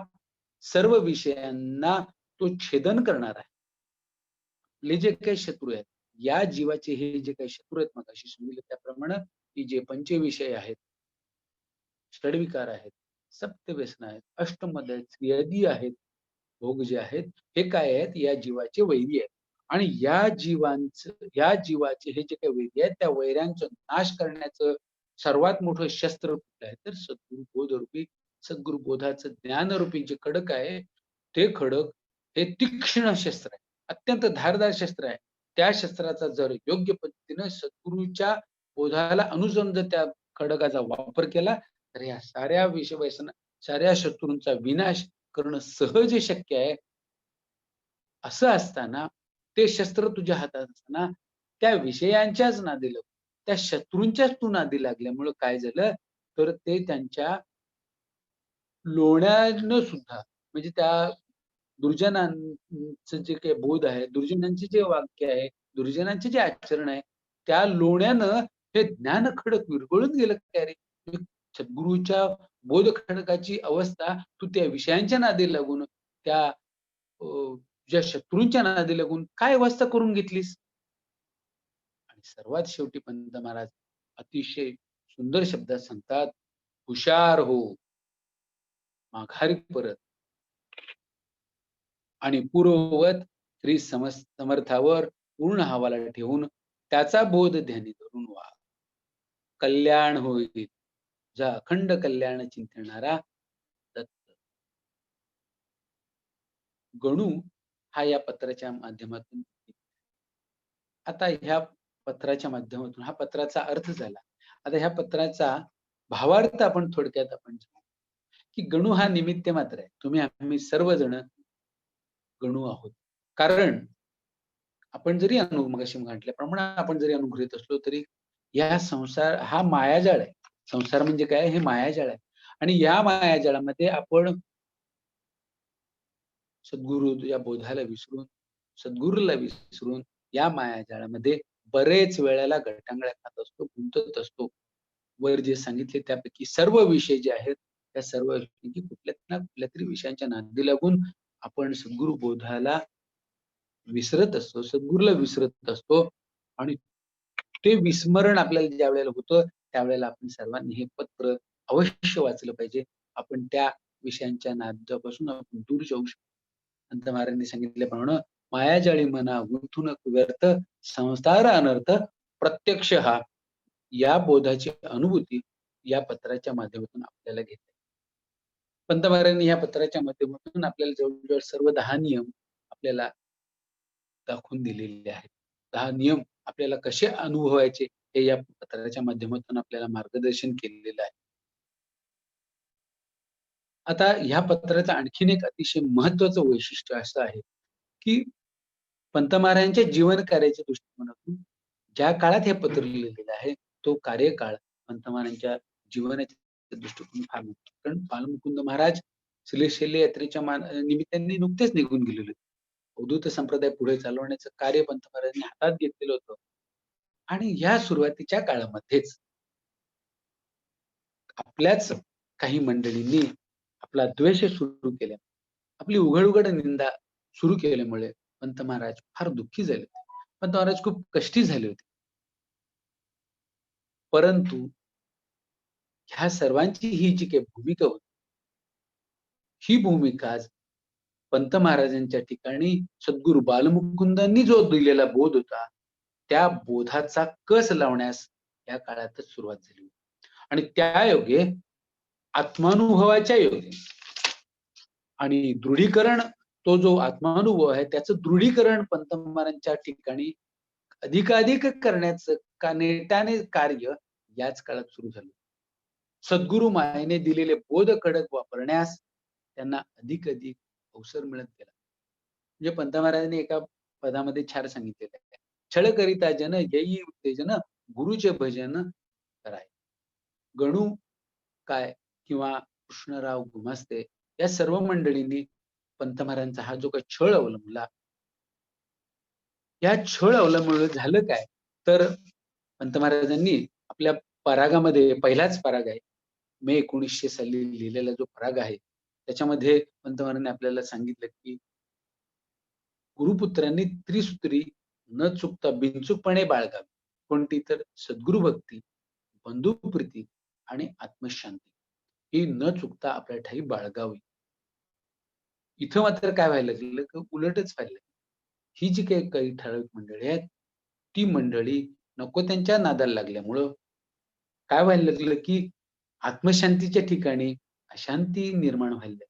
C: सर्व विषयांना तो छेदन करणार आहे. आपले जे काही शत्रू आहेत, या जीवाचे हे जे काही शत्रू आहेत मगाशी सांगितलं त्याप्रमाणे की जे पंचविषय आहेत, षड्विकार आहेत, सप्तव्यसन आहेत, अष्टमद आहेत, स्त्रियादी आहेत, भोग जे आहेत, हे काय आहेत? या जीवाचे वैरी आहेत. आणि या जीवाचे हे जे काही वैरी आहेत, त्या वैऱ्यांचा नाश करण्याचं सर्वात मोठं शस्त्र कुठलं आहे? तर सद्गुरू बोधरूपी, सद्गुरू बोधाचं ज्ञानरूपी जे खडक आहे, ते खडक हे तीक्ष्ण शस्त्र आहे. अत्यंत धारदार शस्त्र आहे. त्या शस्त्राचा जर योग्य पद्धतीने सद्गुरूच्या बोधाला अनुसरून जर त्या खडकाचा वापर केला, तर या साऱ्या शत्रूंचा विनाश करणं सहज शक्य आहे. असं असताना ते शस्त्र तुझ्या हातात असताना त्या विषयांच्याच नादी लागून, त्या शत्रूंच्याच तू नादी लागल्यामुळं काय झालं, तर ते त्यांच्या लोण्यानं सुद्धा म्हणजे त्या दुर्जनांचं जे काही बोध आहे, दुर्जनांचे जे वाक्य आहे, दुर्जनांचे जे आचरण आहे, त्या लोण्यानं हे ज्ञान खडक विरघळून गेलं काय रे? सद्गुरूच्या बोध खडकाची अवस्था तू त्या विषयांच्या नादी लागून, त्या ज्या शत्रूंच्या नादी लागून काय अवस्था करून घेतलीस? आणि सर्वात शेवटी पंत महाराज अतिशय सुंदर शब्दात सांगतात, हुशार हो, माघारी परत आणि पूर्ववत श्री समर्थावर पूर्ण हवाला ठेवून त्याचा बोध ध्यानी धरून वा. कल्याण होईल, जा अखंड कल्याण चिंतणारा दत्त. गणू हा या पत्राच्या माध्यमातून, आता ह्या पत्राच्या माध्यमातून हा पत्राचा अर्थ झाला. आता ह्या पत्राचा भावार्थ आपण थोडक्यात आपण जाणू, की गणू हा निमित्त मात्र आहे. तुम्ही आम्ही सर्वजण गणू आहोत. कारण आपण जरी मगाशी म्हटल्याप्रमाणे आपण जरी अनुग्रहित असलो तरी या संसार हा मायाजाळ आहे. संसार म्हणजे काय? हे मायाजाळ आहे. आणि या मायाजाळामध्ये आपण सद्गुरु या बोधाला विसरून, सद्गुरूला विसरून या मायाजाळामध्ये बरेच वेळेला गटांगळ्या खात असतो, गुंतत असतो. वर जे सांगितले त्यापैकी सर्व विषय जे आहेत त्या सर्व कुठल्या ना कुठल्या तरी विषयांच्या नादी लागून आपण सद्गुरु बोधाला विसरत असतो, सद्गुरूला विसरत असतो. आणि ते विस्मरण आपल्याला ज्या वेळेला होतं त्यावेळेला आपण सर्वांनी हे पत्र अवश्य वाचलं पाहिजे. आपण त्या विषयांच्या नादापासून आपण दूर जाऊ शकतो. संत महाराजांनी सांगितल्याप्रमाणे मायाजाळी मना गुंतून व्यर्थ संसार अनर्थ प्रत्यक्ष हा या बोधाची अनुभूती या पत्राच्या माध्यमातून आपल्याला घेता येते. पंत महाराजांनी या पत्राच्या माध्यमातून आपल्याला जवळजवळ सर्व 10 नियम आपल्याला दाखवून दिलेले आहेत. 10 नियम आपल्याला कसे अनुभवायचे हे या पत्राच्या माध्यमातून आपल्याला मार्गदर्शन केलेलं आहे. आता ह्या पत्राचं आणखीन एक अतिशय महत्वाचं वैशिष्ट्य असं आहे, की पंत महाराजांच्या जीवन कार्याच्या दृष्टिकोनातून ज्या काळात हे पत्र लिहिलेलं आहे तो कार्यकाळ पंत महाराजांच्या जीवनाच्या दृष्टिकोनातून फार महत्त्वाचा. कारण बालमुकुंद महाराज श्रीशैल्य यात्रेच्या निमित्ताने नुकतेच निघून गेलेले होते. अवधूत संप्रदाय पुढे चालवण्याचं कार्य पंत महाराजांनी हातात घेतलेलं होतं. आणि ह्या सुरुवातीच्या काळामध्येच आपल्याच काही मंडळींनी आपला द्वेष सुरू केला, आपली उघड निंदा सुरू केल्यामुळे पंत महाराज फार दुःखी झाले होते. पंत महाराज खूप कष्टी झाले होते. परंतु ह्या सर्वांची ही जी काही भूमिका होती, ही भूमिका पंत महाराजांच्या ठिकाणी सद्गुरु बालमुकुंदांनी जो दिलेला बोध होता त्या बोधाचा कस लावण्यास या काळातच सुरुवात झाली होती. आणि त्या योगे आत्मानुभवाच्या योगे आणि दृढीकरण, तो जो आत्मानुभव आहे त्याचं दृढीकरण पंत महाराजांच्या ठिकाणी अधिकाधिक करण्याचं नेटाने कार्य याच काळात सुरू झालं. सद्गुरु मायेने दिलेले बोध कडक वापरण्यास त्यांना अधिक अवसर मिळत गेला. म्हणजे पंत महाराजांनी एका पदामध्ये छान सांगितलेलं आहे, छळ करिता जन येई उत्तेजन गुरुचे भजन कराय. गणू काय किंवा कृष्णराव गुमास्ते या सर्व मंडळींनी पंत महाराजांचा हा जो काही छळ अवलंबला, या छळ अवलंबल्यामुळे झालं काय, तर पंत महाराजांनी आपल्या परागामध्ये पहिलाच पराग आहे मे 1900 साली लिहिलेला जो पराग आहे त्याच्यामध्ये पंत महाराजांनी आपल्याला सांगितलं की गुरुपुत्रांनी त्रिसूत्री न चुकता बिनचूकपणे बाळगावी. कोणती? तर सद्गुरु भक्ती, बंधुप्रीती आणि आत्मशांती ही न चुकता आपल्या ठाई बाळगावी. इथं मात्र काय व्हायला लागलं की उलटच व्हायला लागलं. ही जी काही ठराविक मंडळी आहेत ती मंडळी नको त्यांच्या नादाला लागल्यामुळं काय व्हायला लागलं की आत्मशांतीच्या ठिकाणी अशांती निर्माण व्हायला लागली.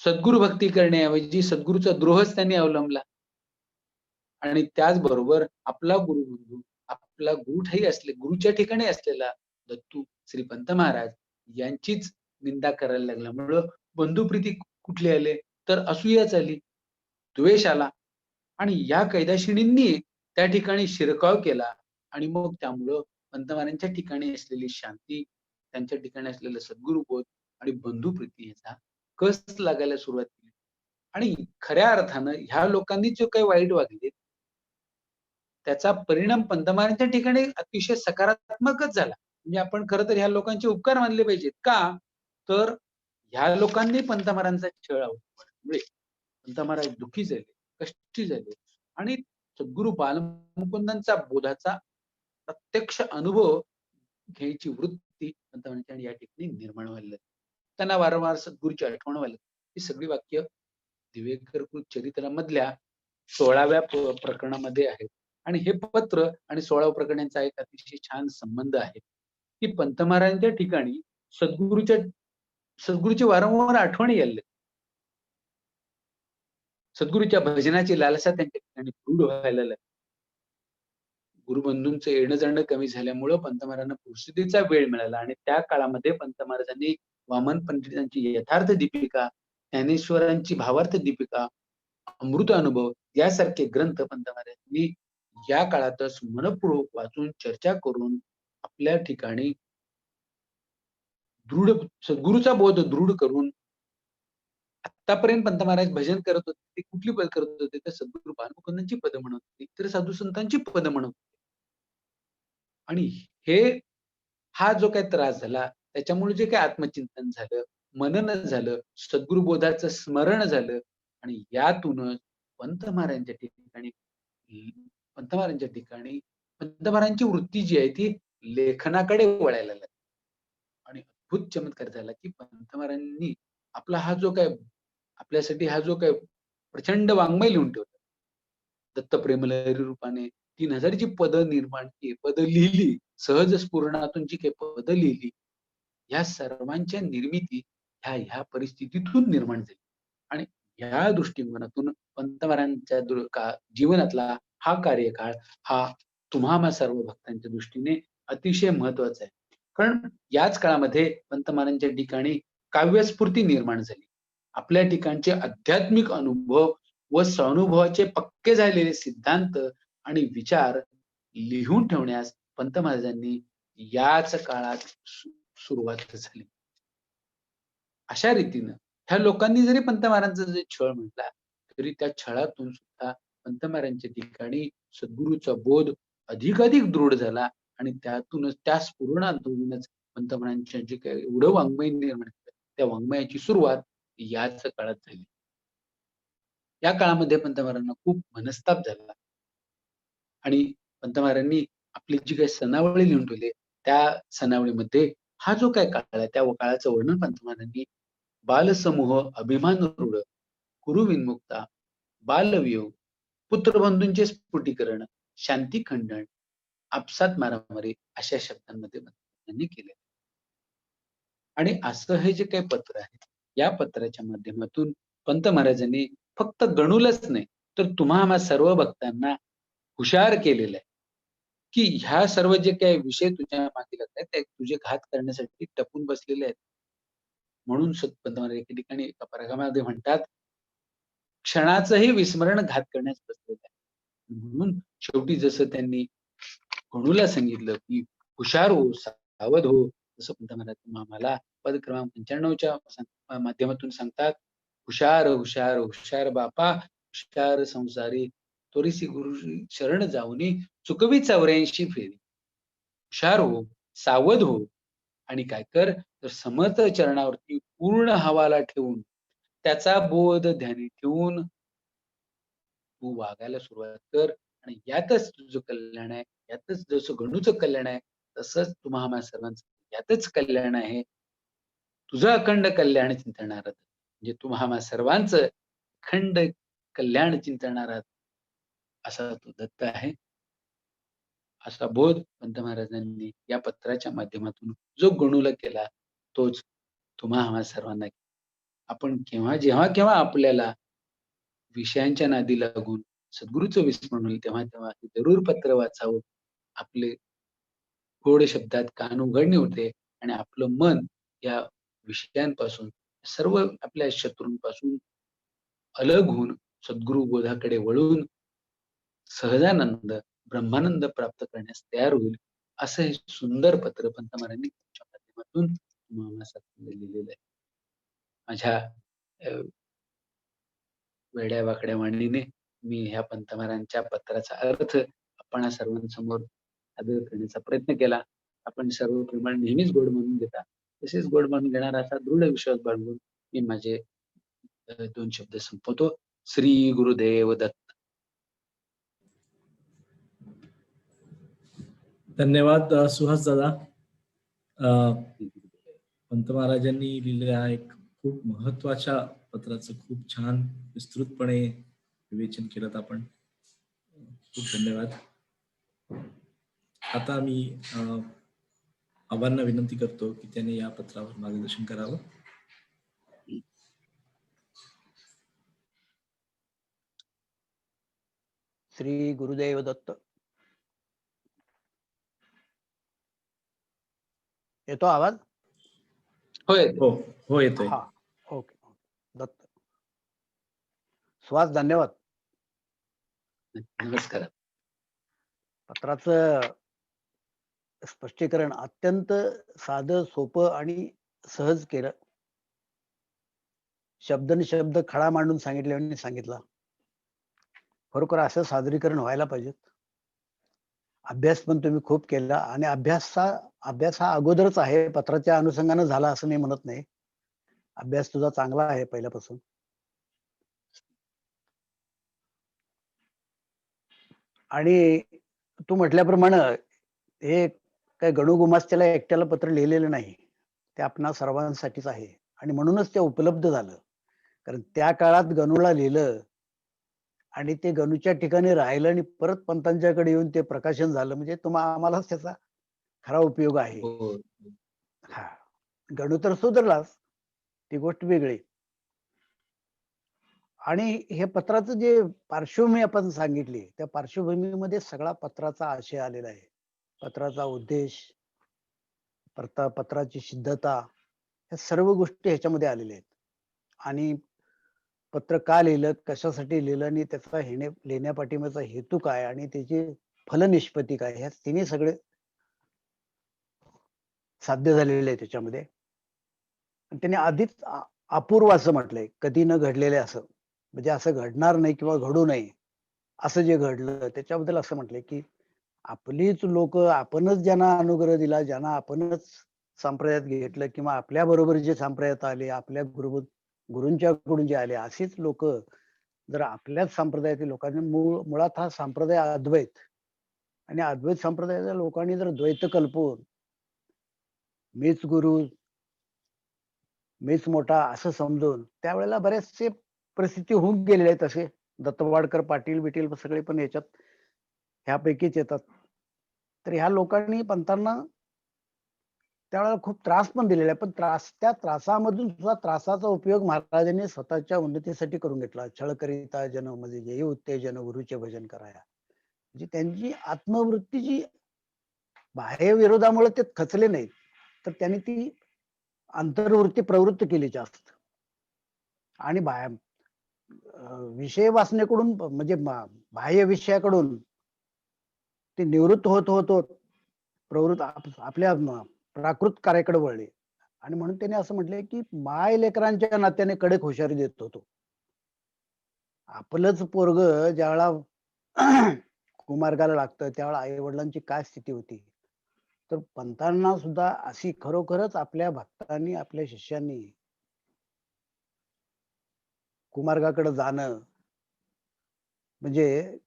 C: सद्गुरु भक्ती करण्याऐवजी सद्गुरूचा द्रोहच त्यांनी अवलंबला. आणि त्याचबरोबर आपला गुरुबंधू, आपला गुरुठाई गुरुच्या ठिकाणी असलेला दत्तू श्री पंत महाराज यांचीच निंदा करायला लागल्यामुळं बंधुप्रीती कुठली आले, तर असूयाच आली, द्वेष आला. आणि या कैदाशिणींनी त्या ठिकाणी शिरकाव केला. आणि मग त्यामुळं पंत महाराजांच्या ठिकाणी असलेली शांती, त्यांच्या ठिकाणी असलेलं सद्गुरुबोध आणि बंधुप्रीती याचा कस लागायला सुरुवात केली. आणि खऱ्या अर्थानं ह्या लोकांनी जो काही वाईट वागले त्याचा परिणाम पंत महाराजांच्या ठिकाणी अतिशय सकारात्मकच झाला. म्हणजे आपण खरं तर ह्या लोकांचे उपकार मानले पाहिजेत. का? तर ह्या लोकांनी पंत महाराजांचा छळ अवलंबल्यामुळे पंत महाराज दुःखी झाले, कष्टी झाले आणि सद्गुरू बालमुकुंदांचा बोधाचा प्रत्यक्ष अनुभव घ्यायची वृत्ती पंतप्रधानांच्या या ठिकाणी निर्माण व्हायला लागली. त्यांना वारंवार सद्गुरूची आठवण व्हायला लागली. ही सगळी वाक्य दिवेकर कृत चरित्रामधल्या 16व्या प्रकरणामध्ये आहेत आणि हे पत्र आणि 16व्या प्रकरण यांचा एक अतिशय छान संबंध आहे की पंत महाराजांच्या ठिकाणी सद्गुरूची वारंवार आठवण यायला लागली. सद्गुरूच्या भजनाची लालसा त्यांच्या ठिकाणी दृढ व्हायला लागली. गुरुबंधूंचं येणं जाणं कमी झाल्यामुळं पंत महाराजांना पुरुषीचा वेळ मिळाला आणि त्या काळामध्ये पंत महाराजांनी वामन पंडितांची यथार्थ दीपिका, ज्ञानेश्वरांची भावार्थ दीपिका, अमृत अनुभव यासारखे ग्रंथ पंत महाराजांनी या काळातच मनपूर्वक वाचून चर्चा करून आपल्या ठिकाणी दृढ सद्गुरूचा बोध दृढ करून आतापर्यंत पंत महाराज भजन करत होते ते कुठली पद करत होते तर सद्गुरू बालमुकुंदांची पद म्हणत होते, इतर साधू संतांची पद म्हणत होते. आणि हा जो काही त्रास झाला त्याच्यामुळे जे काही आत्मचिंतन झालं, मनन झालं, सद्गुरू बोधाचं स्मरण झालं आणि यातूनच पंत महाराजांच्या ठिकाणी पंत महाराजांची वृत्ती जी आहे ती लेखनाकडे वळायला लागली. आणि अद्भुत चमत्कार झाला की पंत महाराजांनी आपल्यासाठी हा जो काय प्रचंड वाङ्मय लिहून ठेवला. दत्त प्रेमलहरी रूपाने 3000 ची पदं निर्माण केली, पदं लिहिली, सहज स्फुरणातून जी काही पदं लिहिली, या सर्वांच्या निर्मिती ह्या परिस्थितीतून निर्माण झाली. आणि ह्या दृष्टिकोनातून पंत महाराजांच्या जीवनातला हा कार्यकाळ हा तुम्हा सर्व भक्तांच्या दृष्टीने अतिशय महत्वाचा आहे. कारण याच काळामध्ये पंत महाराजांच्या ठिकाणी काव्यस्फूर्ती निर्माण झाली. आपल्या ठिकाणचे आध्यात्मिक अनुभव व स्वानुभवाचे पक्के झालेले सिद्धांत आणि विचार लिहून ठेवण्यास पंत महाराजांनी याच काळात सुरुवात झाली. अशा रीतीनं ह्या लोकांनी जरी पंत महाराजांचा जे छळ म्हटला तरी त्या छळातून सुद्धा पंत महाराजांच्या ठिकाणी सद्गुरूचा बोध अधिकाधिक दृढ झाला आणि त्यातूनच त्या स्फुरणातूनच पंत महाराजांच्या जे काही एवढं वाङ्मय निर्माण केलं त्या वाङ्मयाची सुरुवात याच काळात झाली. या काळामध्ये पंत महाराजांना खूप मनस्ताप झाला आणि पंत महाराजांनी आपली जी काही सनावळी लिहून ठेवली त्या सनावळीमध्ये हा जो काय काळ आहे त्या काळाचं वर्णन पंत महाराजांनी बालसमूह, अभिमान रूढ, कुरुविन्मुक्ता, बालवियोग, पुत्रबंधूंचे स्फुटीकरण, शांती खंडन, आपसात मारामारी अशा शब्दांमध्ये त्यांनी केले. आणि असं हे जे काही पत्र आहे या पत्राच्या माध्यमातून पंत महाराजांनी फक्त गणूलाच नाही तर तुम्हा सर्व भक्तांना हुशार केलेलं आहे की ह्या सर्व जे काही विषय तुझ्या मागे लागत आहेत ते तुझे घात करण्यासाठी टपून बसलेले आहेत. म्हणून पंत महाराज एके ठिकाणी एका प्रकरणामध्ये म्हणतात क्षणाचंही विस्मरण घात करण्यास बसलेलं आहे. म्हणून शेवटी जसं त्यांनी गणूला सांगितलं की हुशार हो, सावध हो, जसं पंत महाराज आम्हाला पद क्रमांक 95च्या माध्यमातून सांगतात हुशार हुशार हुशार बापा हुशार संसारी तोरीसी गुरु शरण जाऊनी चुकवी 84 फेरी. हुशार हो, सावध हो आणि काय कर तर समर्थ चरणावरती पूर्ण हवाला ठेवून त्याचा बोध ध्यानी ठेवून तू वागायला सुरुवात कर आणि यातच तुझं कल्याण आहे. यातच जसं गणूचं कल्याण आहे तसंच तुम्हा सर्वांचं यातच कल्याण आहे. तुझं अखंड कल्याण चिंतणारं म्हणजे तुम्हा सर्वांचं अखंड कल्याण चिंतणारा असा तो दत्त आहे. असा बोध पंत महाराजांनी या पत्राच्या माध्यमातून जो गणूला केला तोच तुम्हा सर्वांना. आपण जेव्हा आपल्याला विषयांच्या नादी लागून सद्गुरूचं विस्मरण होईल तेव्हा जरूर पत्र वाचावं. आपले गोड शब्दात कान उघडणे होते आणि आपलं मन या विषयांपासून सर्व आपल्या शत्रूंपासून अलग होऊन सद्गुरू बोधाकडे वळून सहजानंद ब्रह्मानंद प्राप्त करण्यास तयार होईल. असं हे सुंदर पत्र पंत महाराजांनी त्यांच्या माध्यमातून तुम्हाला लिहिलेलं आहे. माझ्या वेड्या वाकड्या वाणीने मी ह्या पंत महाराजांच्या पत्राचा अर्थ आपण सर्वांसमोर सादर करण्याचा प्रयत्न केला. आपण सर्व प्रमाण नेहमीच गोड म्हणून घेता तसेच गोड म्हणून घेणारा असा दृढ विश्वास बाळगून मी माझे 2 शब्द संपवतो. श्री गुरुदेव दत्त.
A: धन्यवाद सुहास दादा. पंत महाराजांनी लिहिलेल्या एक खूप महत्वाच्या पत्राचं खूप छान विस्तृतपणे विवेचन केलं आपण. खूप धन्यवाद. आता मी आबांना विनंती करतो की त्यांनी या पत्रावर मार्गदर्शन करावं.
D: श्री गुरुदेव दत्त. येतो आवाज?
C: होय.
A: हो हो येतोय.
D: हा, ओके. दत्त सुहास, धन्यवाद.
C: नमस्कार.
D: पत्राचं स्पष्टीकरण अत्यंत साधं, सोपं आणि सहज केलं. शब्द खडा मांडून सांगितल्याने सांगितला. खरोखर असं सादरीकरण व्हायला पाहिजे. अभ्यास पण तुम्ही खूप केला आणि अभ्यास हा अगोदरच आहे, पत्राच्या अनुषंगानं झाला असं मी म्हणत नाही. अभ्यास तुझा चांगला आहे पहिल्यापासून. आणि तू म्हटल्याप्रमाणे हे काय गणुगुमास्त्याला एकट्याला पत्र लिहिलेलं नाही, ते आपणा सर्वांसाठीच आहे आणि म्हणूनच ते उपलब्ध झालं. कारण त्या काळात गणूला लिहिलं आणि ते गणूच्या ठिकाणी राहिलं आणि परत पंतांच्याकडे येऊन ते प्रकाशन झालं, म्हणजे आम्हालाच त्याचा खरा उपयोग आहे.
C: हो.
D: हा, गणू तर सुधारलाच, ती गोष्ट वेगळी. आणि हे पत्राचं जे पार्श्वभूमी आपण सांगितली, त्या पार्श्वभूमीमध्ये सगळा पत्राचा आशय आलेला आहे. पत्राचा उद्देश, पत्राची सिद्धता, या सर्व गोष्टी ह्याच्यामध्ये आलेल्या आहेत. आणि पत्र का लिहिलं, कशासाठी लिहिलं आणि त्याचा लिहिण्यापाठीमागचा हेतू काय आणि त्याची फलनिष्पत्ती काय, ह्या तिन्ही सगळे साध्य झालेले आहे त्याच्यामध्ये. त्याने आधीच अपूर्व असं म्हटलंय, कधी न घडलेले असं, म्हणजे असं घडणार नाही किंवा घडू नये असं जे घडलं त्याच्याबद्दल असं म्हटलंय की आपलीच लोक, आपणच ज्यांना अनुग्रह दिला, ज्यांना आपणच संप्रदायात घेतलं किंवा आपल्या बरोबर जे संप्रदायात आले, आपल्या गुरूंच्याकडून जे आले, असेच लोक जर आपल्याच संप्रदायातील लोकांनी, मुळात हा संप्रदाय अद्वैत, आणि अद्वैत संप्रदायाच्या लोकांनी जर द्वैत कल्पवून मीच गुरु, मीच मोठा असं समजून, त्यावेळेला बरेचसे परिस्थिती होऊन गेलेले आहेत. असे दत्तवाडकर, पाटील बिटील सगळे पण याच्यात ह्यापैकीच येतात. तर ह्या लोकांनी पंतांना त्यावेळेला खूप त्रास पण दिलेला आहे, पण त्या त्रासामधून सुद्धा त्रासाचा उपयोग महाराजांनी स्वतःच्या उन्नतीसाठी करून घेतला. छळ करिता जन म्हणजे येई उत्तेजन, गुरुचे भजन कराया. म्हणजे त्यांची आत्मवृत्तीची बाह्य विरोधामुळे ते खचले नाहीत, तर त्यांनी ती अंतर्वृत्ती प्रवृत्त केली जास्त. आणि विषय वाचनेकडून म्हणजे बाह्य विषयाकडून ते निवृत्त होत होत होत प्रवृत्त आपल्या प्राकृत कार्याकडे वळले. आणि म्हणून त्याने असं म्हटलंय की माय लेकरांच्या नात्याने कडक हुशारी देत होतो. आपलंच पोरग ज्यावेळा कुमार्गाला लागतं त्यावेळा आई वडिलांची काय स्थिती होती. तर पंतांना सुद्धा अशी खरोखरच आपल्या भक्तांनी, आपल्या शिष्यांनी कुमार्गाकडे जाणं म्हणजे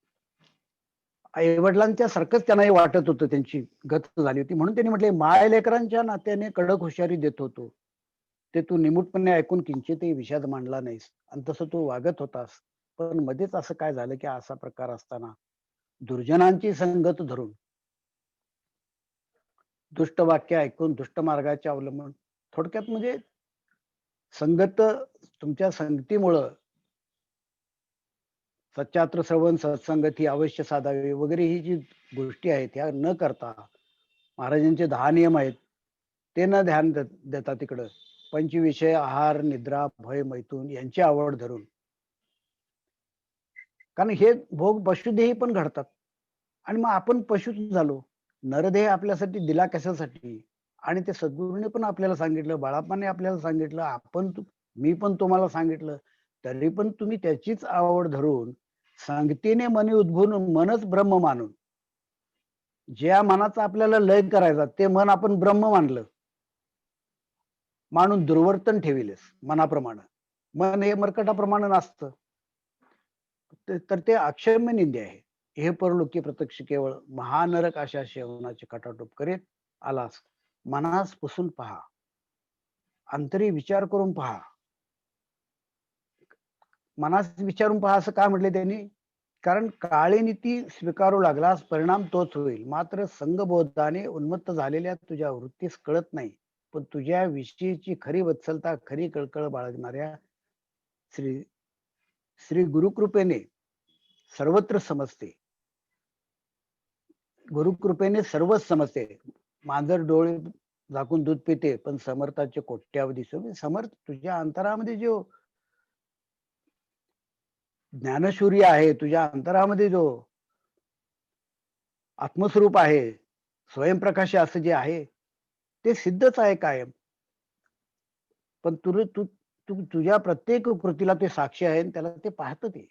D: आईवडिलांच्या सारखंच त्यांना वाटत होतं, त्यांची गत झाली होती. म्हणून त्यांनी म्हटले माय लेकरांच्या नात्याने कडक हुशारी देत होतो, ते तू निमूटपणे ऐकून किंचितही विषाद मांडला नाहीस, आणि तसं तू वागत होतास. पण मध्येच असं काय झालं की असा प्रकार असताना दुर्जनांची संगत धरून, दुष्ट वाक्य ऐकून, दुष्ट मार्गाचे अवलंबन, थोडक्यात म्हणजे संगत, तुमच्या संगतीमुळं सच्चात्र श्रवण, सत्संगती अवश्य साधावी वगैरे ही जी गोष्टी आहेत, ह्या न करता महाराजांचे 10 नियम आहेत ते न ध्यान देता तिकडं पंचविषय, आहार, निद्रा, भय, मैथून यांची आवड धरून, कारण हे भोग पशुदेही पण घडतात आणि मग आपण पशुच झालो. नरदेह आपल्यासाठी दिला कशासाठी? आणि ते सद्गुरूने पण आपल्याला सांगितलं, बाळाप्पाने आपल्याला सांगितलं, मी पण तुम्हाला सांगितलं, तरी पण तुम्ही त्याचीच आवड धरून सांगतीने मनी उद्भवून मनच ब्रह्म मानून, ज्या मनाचा आपल्याला लय करायचा ते मन आपण ब्रह्म मानून दुर्वर्तन ठेविलेस मनाप्रमाणे. मन हे मर्कटाप्रमाणे नसतं, तर ते अक्षम्य निंदे आहे. हे परलोकी प्रत्यक्ष केवळ महानरक अशा शेवनाची खटाटोप करीत आलास. मनास पुसून पहा, अंतरी विचार करून पहा. मनास विचारून पहा असं का म्हटले त्यांनी? कारण काळी नीती स्वीकारू लागलास परिणाम तोच होईल. मात्र संगबोधाने उन्मत्त झालेल्या तुझ्या वृत्तीस कळत नाही, पण तुझ्या विषयीची खरी वत्सलता, खरी कळकळ बाळगणाऱ्या श्री श्री गुरुकृपेने सर्वत्र समजते. गुरुकृपेने सर्वच समजते. मांजर डोळे झाकून दूध पिते, पण समर्थाचे कोट्यावधी समर्थ तुझ्या अंतरामध्ये जो ज्ञानशूर्य आहे, तुझ्या अंतरामध्ये जो आत्मस्वरूप आहे, स्वयंप्रकाश असं जे आहे ते सिद्धच आहे कायम. पण तू तू तू तुझ्या प्रत्येक कृतीला ते साक्षी आहे आणि त्याला ते पाहतं ते,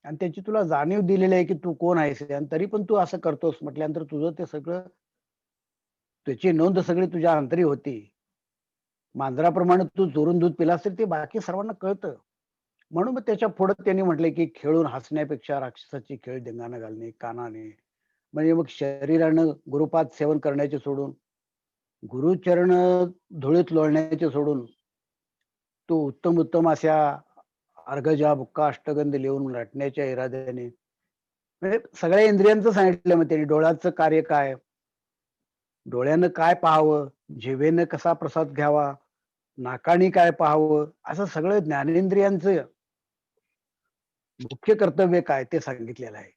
D: आणि त्याची तुला जाणीव दिलेली आहे की तू कोण आहेस, आणि तरी पण तू असं करतोस म्हटल्यानंतर तुझं ते सगळं, त्याची नोंद सगळी तुझ्या अंतरी होती. मांजराप्रमाणे तू चोरून दूध पिलास तर ते बाकी सर्वांना कळतं. म्हणून मग त्याच्या पुढे त्यांनी म्हटले की खेळून हसण्यापेक्षा राक्षसाची खेळ धिंगाणा घालणे कानाने. म्हणजे मग शरीरानं गुरुपाद सेवन करण्याचे सोडून, गुरुचरण धुळीत लोळण्याचे सोडून, तो उत्तम उत्तम अशा अर्घजा बुक्का अष्टगंध लिहून रटण्याच्या इराद्याने, म्हणजे सगळ्या इंद्रियांचं सांगितलं. मग त्यांनी डोळ्याचं कार्य काय, डोळ्यानं काय पाहावं, जिभेनं कसा प्रसाद घ्यावा, नाकानी काय पाहावं, असं सगळं ज्ञानेंद्रियांचं मुख्य कर्तव्य काय ते सांगितलेलं आहे.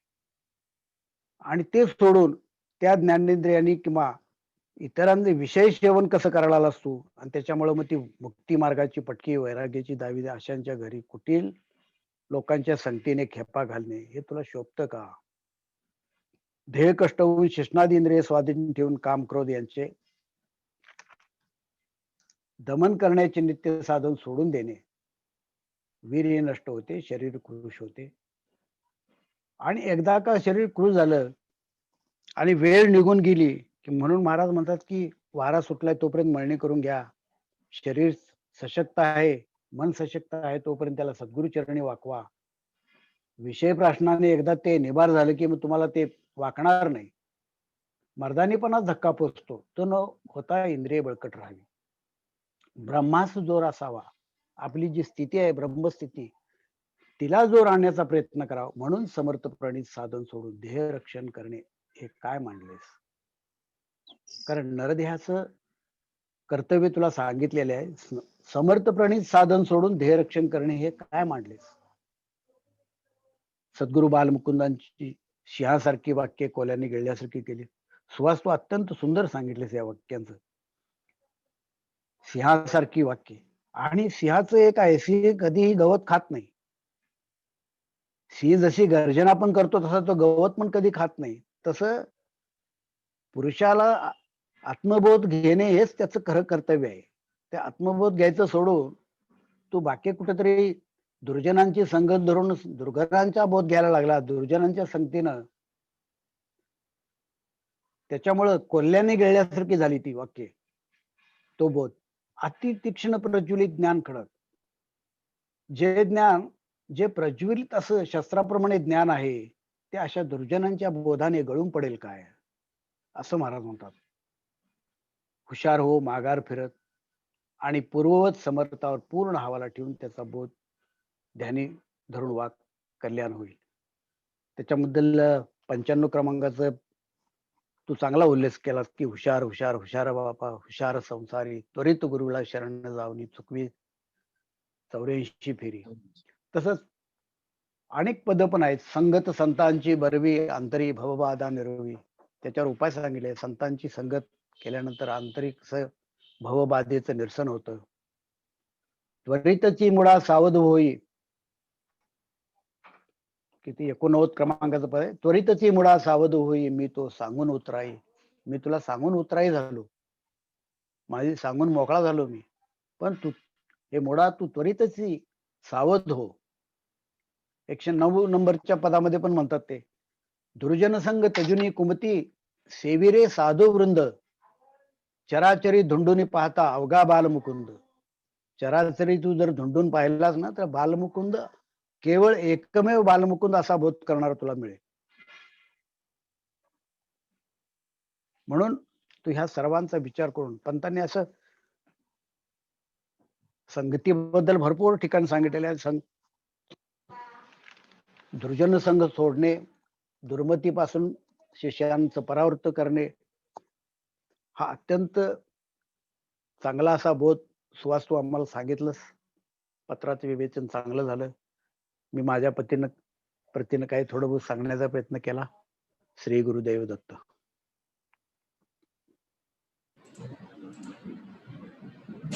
D: आणि ते सोडून त्या ज्ञानेंद्रियांनी किंवा इतरांचे विषय सेवन कसं करायला लागलास तू, आणि त्याच्यामुळे मग ती मुक्ती मार्गाची पटकी वैराग्याची दावी अशांच्या घरी कुटील लोकांच्या संगतीने खेपा घालणे हे तुला शोभतं का? ध्येय कष्ट होऊन शिष्णादी इंद्रिय स्वाधीन ठेवून काम क्रोध यांचे दमन करण्याचे नित्य साधन सोडून देणे. वीर्य नष्ट होते, शरीर कृश होते. आणि एकदा का शरीर कृश झालं आणि वेळ निघून गेली की, म्हणून महाराज म्हणतात की वारा सुटलाय तोपर्यंत मळणी करून घ्या. शरीर सशक्त आहे, मन सशक्त आहे, तोपर्यंत त्याला सद्गुरु चरणी वाकवा. विषय प्रश्नाने एकदा ते निबार झालं की मग तुम्हाला ते वाकणार नाही. मर्दानीपणाच धक्का पोचतो, तो न होता इंद्रिय बळकट राहावी. ब्रह्मास जोर असावा. आपली जी स्थिती आहे ब्रह्मस्थिती, तिला जोर आणण्याचा प्रयत्न करावा. म्हणून समर्थ प्रणित साधन सोडून ध्येय रक्षण करणे हे काय मांडलेस? कारण नरदेहाचं कर्तव्य तुला सांगितलेले आहे. समर्थ प्रणित साधन सोडून ध्येय रक्षण करणे हे काय मांडलेस? सद्गुरु बालमुकुंदांची सिंहासारखी वाक्य कोल्याने गिळल्यासारखी केली. सुहास, तू अत्यंत सुंदर सांगितलेस या वाक्यांचं. सिंहासारखी वाक्य. आणि सिंहाचं एक आहे, सिंह कधीही गवत खात नाही. सिंह जशी गर्जना पण करतो तसा तो गवत पण कधी खात नाही. तसं पुरुषाला आत्मबोध घेणे हेच त्याचं खरं कर्तव्य आहे. ते आत्मबोध घ्यायचं सोडून तू बाकी कुठेतरी दुर्जनांची संगत धरून दुर्गणांचा बोध घ्यायला लागला, दुर्जनांच्या संगतीनं. त्याच्यामुळं कोल्ह्याने गिळल्यासारखी झाली ती वाक्य, तो बोध. अति तीक्ष्ण प्रज्वलित ज्ञान खडक. जे ज्ञान जे प्रज्वलित असं शस्त्राप्रमाणे ज्ञान आहे, ते अशा दुर्जनांच्या बोधाने गळून पडेल काय, असं महाराज म्हणतात. हुशार हो, माघार फिरत आणि पूर्ववत समर्थावर पूर्ण हवाला ठेवून त्याचा बोध ध्यानी धरून वाक, कल्याण होईल. त्याच्याबद्दल 95 क्रमांकाचं तू चांगला उल्लेख केलास की हुशार हुशार हुशार बापा हुशार संसारी, त्वरित गुरुला शरण जावनी चुकवी 84 फेरी. तसंच अनेक पद पण आहेत. संगत संतांची बरवी अंतरी भवबाधा निरवी. त्याच्यावर उपाय सांगितले. संतांची संगत केल्यानंतर आंतरिक भवबाधेचं निरसन होतं. त्वरितची मुळा सावध होई, किती 89 क्रमांकाचं पद आहे. त्वरितची मुळा सावध होई, मी तो सांगून उतराई. मी तुला सांगून उतराई झालो, माझी सांगून मोकळा झालो मी. पण तू हे मुळा तू त्वरितची सावध हो. 109 नंबरच्या पदामध्ये पण म्हणतात ते, दुर्जन संग तजुनी कुमती सेविरे साधू वृंद, चराचरी धुंडून पाहता अवघा बालमुकुंद. चराचरी तू जर धुंडून पाहिलास ना, तर बालमुकुंद केवळ एकमेव बालमुकुंद असा बोध करणारा तुला मिळेल. म्हणून तो ह्या सर्वांचा विचार करून पंतांनी असं संगतीबद्दल भरपूर ठिकाणी सांगितलेलं आहे. दुर्जन संघ सोडणे, दुर्मतीपासून शिष्यांचं परावृत्त करणे, हा अत्यंत चांगला असा बोध सुहास तू आम्हाला सांगितलंस. पत्राचं विवेचन चांगलं झालं. मी माझ्या प्रतीनं काही थोडं बहुत सांगण्याचा प्रयत्न केला. श्री गुरुदेव दत्त.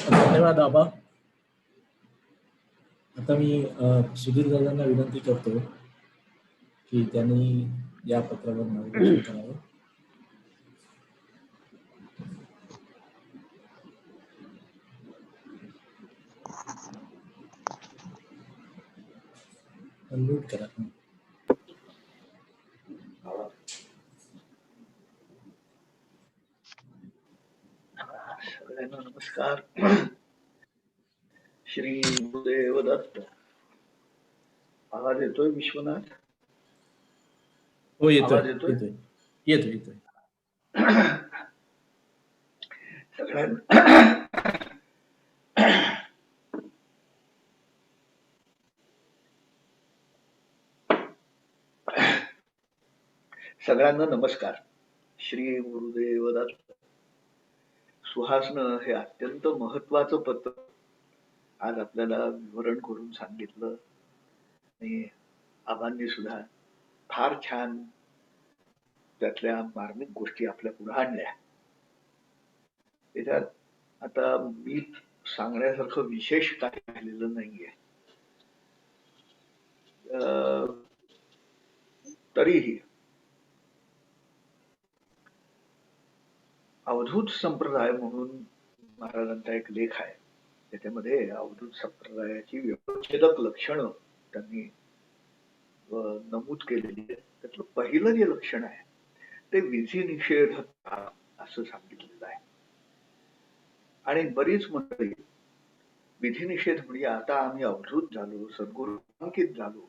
A: धन्यवाद आबा. आता मी सुधीर दादांना विनंती करतो की त्यांनी या पत्रावर मार्गदर्शन करावं. अनम्यूट करा.
B: सगळ्यांना नमस्कार. श्री गुरुदेव दत्त. आवाज येतोय विश्वनाथ?
A: हो येतोय
B: आवाज येतोय?
A: येतोय येतोय.
B: सगळ्यांना नमस्कार. श्री गुरुदेव दत्त. सुहासनं हे अत्यंत महत्वाचं पत्र आज आपल्याला विवरण करून सांगितलं आणि आबांनी सुद्धा फार छान त्यातल्या मार्मिक गोष्टी आपल्या पुढे आणल्या. त्याच्यात आता मी सांगण्यासारखं विशेष काही राहिलेलं नाहीये. तरीही अवधूत संप्रदाय म्हणून महाराजांचा एक लेख आहे. त्याच्यामध्ये अवधूत संप्रदायाची व्यवच्छेदक लक्षणं त्यांनी नमूद केलेली आहे. त्यातलं पहिलं जे लक्षण आहे ते विधी निषेध असं सांगितलेलं आहे. आणि बरीच मंडळी विधी निषेध म्हणजे आता आम्ही अवधूत झालो, सद्गुरू अंकित झालो,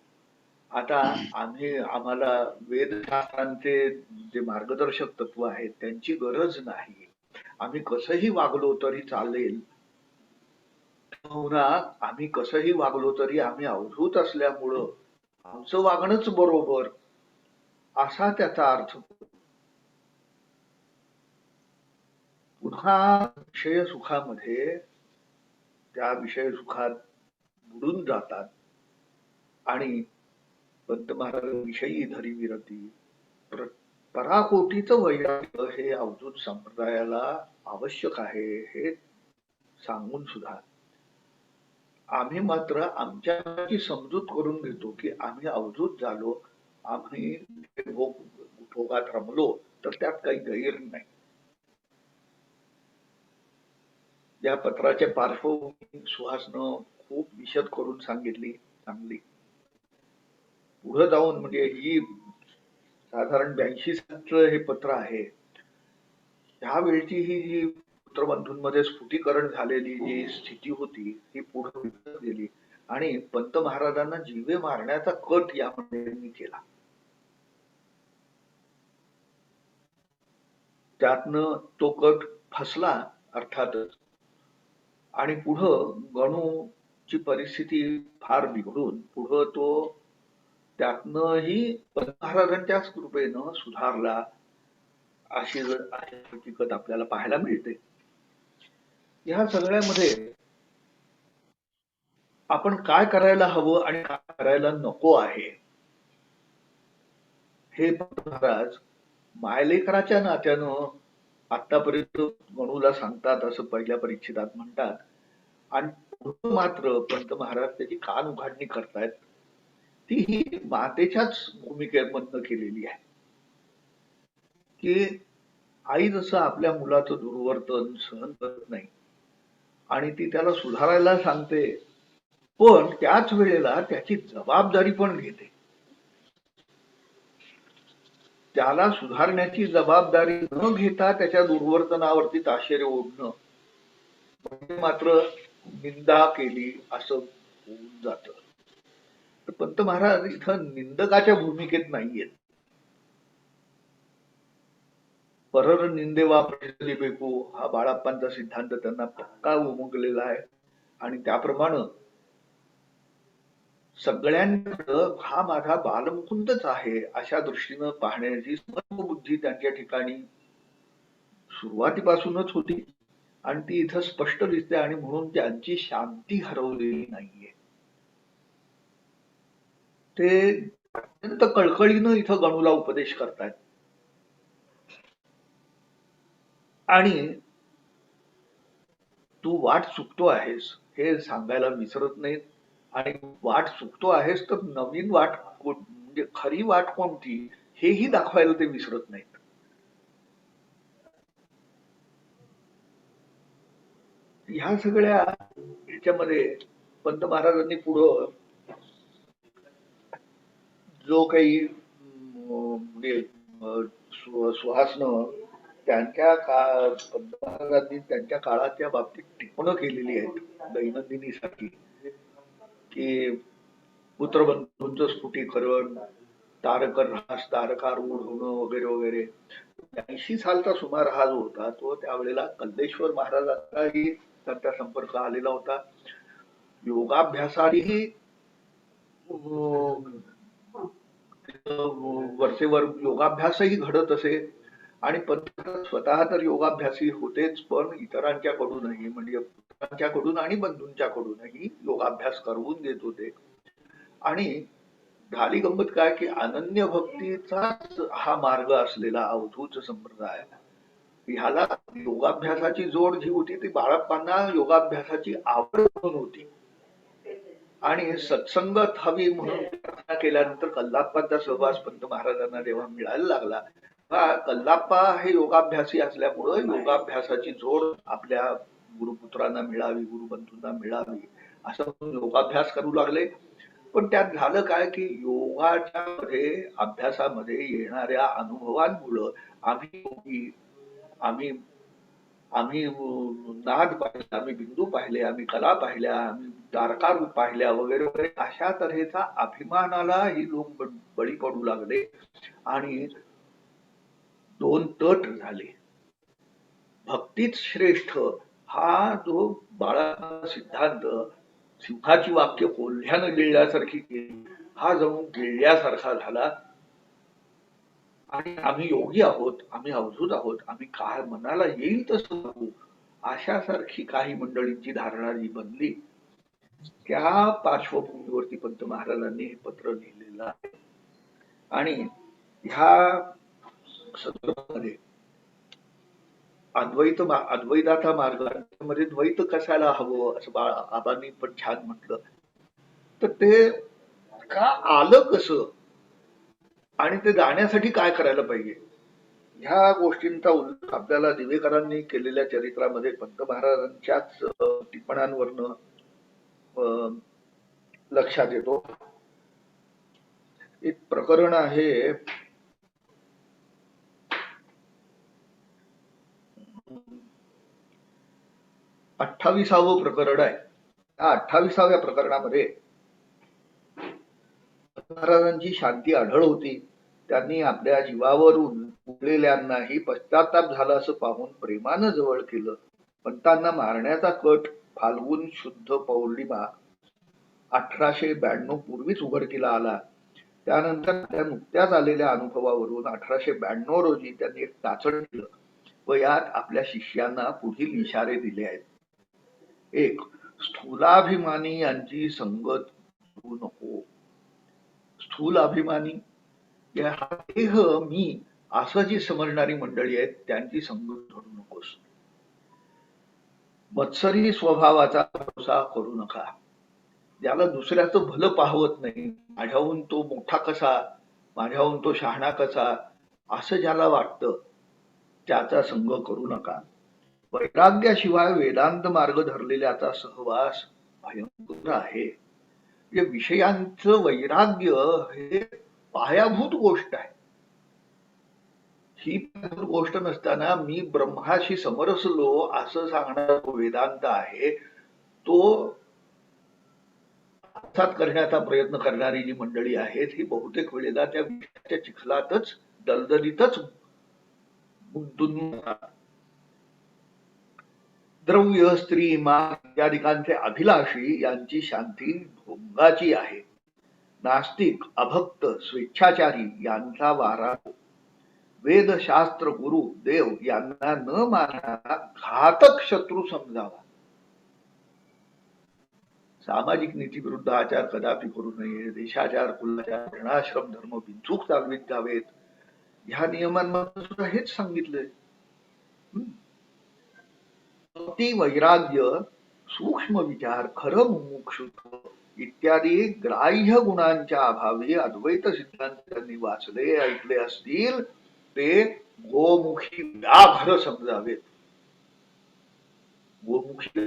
B: आता आम्हाला वेदशास्त्रांचे जे मार्गदर्शक तत्व आहेत त्यांची गरज नाही, आम्ही कसंही वागलो तरी चालेल, आम्ही कसंही वागलो तरी आम्ही अवधूत असल्यामुळं आमचं वागणंच बरोबर, असा त्याचा अर्थ. पुन्हा विषय सुखामध्ये त्या विषय सुखात बुडून जातात आणि पंत महाराजांविषयी धरी विरती, पराकोटीचं वैराग्य हे अवधूत संप्रदायाला आवश्यक आहे हे सांगून सुद्धा आम्ही मात्र आमच्याची समजूत करून घेतो की आम्ही अवधूत झालो, आम्ही भोगात रमलो तर त्यात काही गैर नाही. या पत्राच्या पार्श्वभूमी सुहासनं खूप विशद करून सांगितली चांगली. पुढे जाऊन म्हणजे ही साधारण 82 सालचं हे पत्र आहे. त्यावेळची ही जी पुत्रबंधूंमध्ये स्फुटीकरण झालेली जी स्थिती होती ती पुढे गेली आणि पंत महाराजांना जीवे मारण्याचा कट या मंडळींनी केला. त्यातनं तो कट फसला अर्थातच आणि पुढं गणूची परिस्थिती फार बिघडून पुढं तो त्यातनंही पंत महाराजांच्याच कृपेनं सुधारला अशी हकीकत आपल्याला पाहायला मिळते. या सगळ्यामध्ये आपण काय करायला हवं आणि काय करायला नको आहे हे पंत महाराज मायलेकराच्या नात्यानं आतापर्यंत गणूला सांगतात असं पहिल्या परिच्छेदात म्हणतात आणि मात्र पंत महाराज त्याची कान उघाडणी करतायत. ती ही मातेच्याच भूमिकेमधनं केलेली आहे की आई जसं आपल्या मुलाचं दुर्वर्तन सहन करत नाही आणि ती त्याला सुधारायला सांगते, पण त्याच वेळेला त्याची जबाबदारी पण घेते. त्याला सुधारण्याची जबाबदारी न घेता त्याच्या दुर्वर्तनावरती ताशेरे ओढणं म्हणजे मात्र निंदा केली असं होऊन जात. तर पंत महाराज इथं निंदकाच्या भूमिकेत नाहीयेत. परर निंदेवा प्रसिद्धी बेकू हा बाळाप्पांचा सिद्धांत त्यांना पक्का उमगलेला आहे. आणि त्याप्रमाणे सगळ्यांकडं हा माझा बालमुकुंदच आहे अशा दृष्टीनं पाहण्याची बुद्धी त्यांच्या ठिकाणी सुरुवातीपासूनच होती आणि ती इथं स्पष्ट दिसते. आणि म्हणून त्यांची शांती हरवलेली नाहीये. ते अत्यंत कळकळीनं इथं गणूला उपदेश करतायत. आणि तू वाट चुकतो आहेस हे सांगायला विसरत नाहीत. आणि वाट चुकतो आहेस तर नवीन वाट म्हणजे खरी वाट कोणती हेही दाखवायला ते विसरत नाहीत. ह्या सगळ्या ह्याच्यामध्ये पंत महाराजांनी पुढं जो काही म्हणजे सुहासनं त्यांच्या पंत महाराजांनी त्यांच्या काळाच्या बाबतीत टिपणं केलेली आहेत दैनंदिनीसाठी, की पुत्रबंधूंचं स्फुटीकरण, तारकरहास तारकारूढ होणं वगैरे वगैरे. 80 सालचा सुमार हा जो होता तो त्यावेळेला कल्लेश्वर महाराजांचाही त्यांचा संपर्क आलेला होता. योगाभ्यासानेही वरचेवर योगाभ्यासही घडत असे. आणि पंत स्वतः तर योगाभ्यासी होतेच, पण इतरांच्याकडूनही म्हणजे पुत्रांच्याकडून आणि बंधूंच्याकडूनही योगाभ्यास करवून देत होते. आणि झाली गंमत काय की अनन्य भक्तीचाच हा मार्ग असलेला अवधूत संप्रदाय ह्याला योगाभ्यासाची जोड जी होती ती बाळाप्पांना योगाभ्यासाची आवड म्हणून होती. आणि सत्संगत हवी म्हणून प्रार्थना केल्यानंतर कल्लाप्पांचा सहवास पंत महाराजांना जेव्हा मिळायला लागला, कल्लाप्पा हे योगाभ्यासी असल्यामुळं योगाभ्यासाची जोड आपल्या गुरुपुत्रांना मिळावी, गुरुबंधूंना मिळावी असं म्हणून योगाभ्यास करू लागले. पण त्यात झालं काय की योगाच्या मध्ये अभ्यासामध्ये येणाऱ्या अनुभवांमुळं आम्ही आम्ही आम्ही नाद पाहिले, आम्ही बिंदू पाहिले, आम्ही कला पाहिल्या, आम्ही तारकारूप पाहिल्या वगैरे वगैरे अशा तऱ्हेचा अभिमानाला ही लोक बळी पडू लागले. आणि दोन तट झाले. भक्तीच श्रेष्ठ हा जो बाळाचा सिद्धांत, सिंहाची वाक्य कोल्ह्यानं गिळल्यासारखी केली, हा जणू गिळल्यासारखा झाला. आणि आम्ही योगी आहोत, आम्ही अवधूत आहोत, आम्ही काय मनाला येईल तसं बघू अशासारखी काही मंडळींची धारणा जी बनली. त्या पार्श्वभूमीवरती पंत महाराजांनी हे पत्र लिहिलेलं आहे. आणि ह्या संदर्भामध्ये अद्वैताचा मार्ग मध्ये द्वैत कशाला हवं असं आबांनी पण छान म्हटलं. तर ते का आलं कसं आणि ते जाण्यासाठी काय करायला पाहिजे ह्या गोष्टींचा उल्लेख आपल्याला दिवेकरांनी केलेल्या चरित्रामध्ये पंत महाराजांच्याच टिपणांवरनं लक्षात येतो. एक प्रकरण आहे 28वं प्रकरण आहे. त्या 28व्या प्रकरणामध्ये महाराजांची शांती आढळ होती. त्यांनी आपल्या जीवावरून उरलेल्यांनाही पश्चाताप झाला असं पाहून प्रेमानं जवळ केलं. पंतांना मारण्याचा कट फाल्गुन शुद्ध पौर्णिमा 1892 पूर्वीच उघडकीला आला. त्यानंतर त्या नुकत्याच आलेल्या अनुभवावरून 1892 रोजी त्यांनी एक चाचण केलं व यात आपल्या शिष्यांना पुढील इशारे दिले आहेत. 1. स्थूलाभिमानी यांची संगत करू नको. स्थूल अभिमानी हा देह मी असं जी समजणारी मंडळी आहेत त्यांची संगत धरू नकोस. मत्सरी स्वभावाचा भरोसा करू नका. ज्याला दुसऱ्याचं भलं पाहवत नाही, माझ्याहून तो मोठा कसा, माझ्याहून तो शहाणा कसा असं ज्याला वाटतं त्याचा संग करू नका. वैराग्याशिवाय वेदांत मार्ग धरलेल्याचा सहवास भयंकर आहे. विषयांचं वैराग्य हे पायाभूत गोष्ट आहे. ही गोष्ट नसताना मी ब्रह्माशी समरसलो असं सांगणारा तो वेदांत आहे, तो आत्मसात करण्याचा प्रयत्न करणारी जी मंडळी आहेत ही बहुतेक वेळेला त्या विषयाच्या चिखलातच दलदलीतच गुंतून राहतात. द्रव्य, स्त्री, मान इत्यादिकांचे अभिलाषी यांची शांती भोंगाची आहे. नास्तिक, अभक्त, स्वेच्छाचारी यांचा वारा वेद, शास्त्र, गुरु, देव यांना न मानणारा घातक शत्रू समजावा. सामाजिक नीतीविरुद्ध आचार कदापि करू नये. देशाचार, कुलाचार, वर्णाश्रम, धर्म बिनचूक चालवित जावेत. ह्या नियमांमध्ये सुद्धा हेच सांगितलंय. भक्ती, वैराग्य, सूक्ष्म विचार, खरं मुमुक्षुत्व इत्यादी ग्राह्य गुणांच्या अभावी अद्वैत सिद्धांत त्यांनी वाचले, ऐकले असतील ते गोमुखी व्याघ्र समजावेत. गोमुखी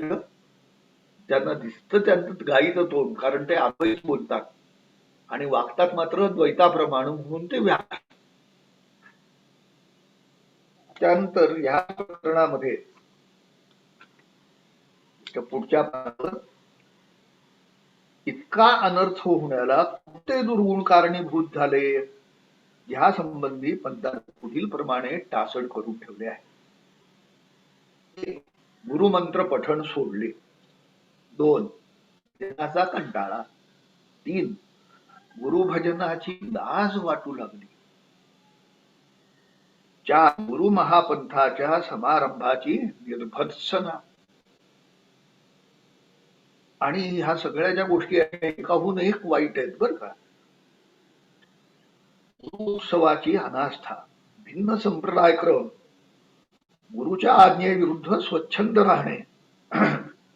B: त्यांना दिसतं त्यांचं गाईचं तोंड, कारण ते अद्वैत बोलतात आणि वागतात मात्र द्वैताप्रमाणे, म्हणून ते व्याघ्र. त्यानंतर या प्रकरणामध्ये पुढच्या पानावर इतका अनर्थ होण्याला कोणते दुर्गुण कारणीभूत झाले ह्या संबंधी पंतांनी पुढील प्रमाणे टासड करून ठेवले आहे. गुरुमंत्र पठण सोडले. 2. त्याचा कंटाळा. 3. गुरुभजनाची लाज वाटू लागली. 4. गुरु महापंथाच्या समारंभाची निर्भत्सना. आणि ह्या सगळ्या ज्या गोष्टी आहेत एकाहून एक वाईट आहेत बर का. गुरुत्सवाची अनास्था, भिन्न संप्रदायक्रम, गुरुच्या आज्ञेविरुद्ध स्वच्छंद राहणे,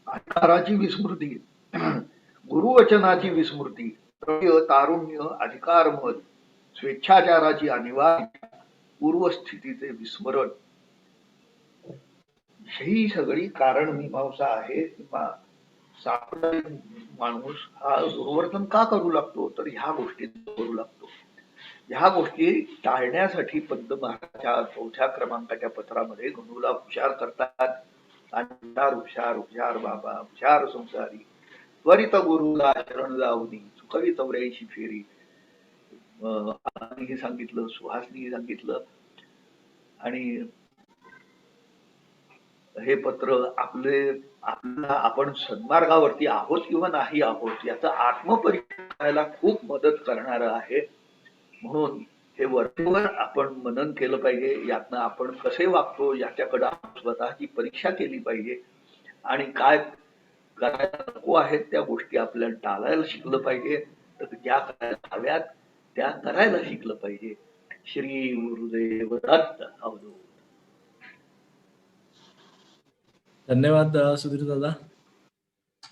B: अधिकाराची विस्मृती, गुरुवचनाची विस्मृती, तारुण्य, अधिकारमत, स्वेच्छाचाराची अनिवार्य, पूर्वस्थितीचे विस्मरण, ही सगळी कारण मीमांसा आहे. सांप्रदायिक माणूस हा दुर्वर्तन का करू लागतो, तर ह्या गोष्टी करू लागतो. ह्या गोष्टी टाळण्यासाठी पंत महाराजच्या 4थ्या क्रमांकाच्या पत्रामध्ये गणूला हुशार करतात. आणि हुशार हुशार हुशार बाबा, हुशार संसारी, त्वरित गुरुला शरण जाऊनी, चुकवी 84 फेरी हे सांगितलं, सुहासनी सांगितलं. आणि हे पत्र आपल्याला आपण सन्मार्गावरती आहोत किंवा नाही आहोत याचा आत्मपरीक्षण करायला खूप मदत करणार आहे. म्हणून हे वरवर आपण मनन केलं पाहिजे. यातनं आपण कसे वागतो याच्याकडे स्वतःची परीक्षा केली पाहिजे आणि काय करायला नको आहेत त्या गोष्टी आपल्याला टाळायला शिकलं पाहिजे. तर ज्या करायला हव्यात त्या करायला शिकलं पाहिजे. श्री गुरुदेव दत्त. अवधूत.
A: धन्यवाद सुधीर दादा.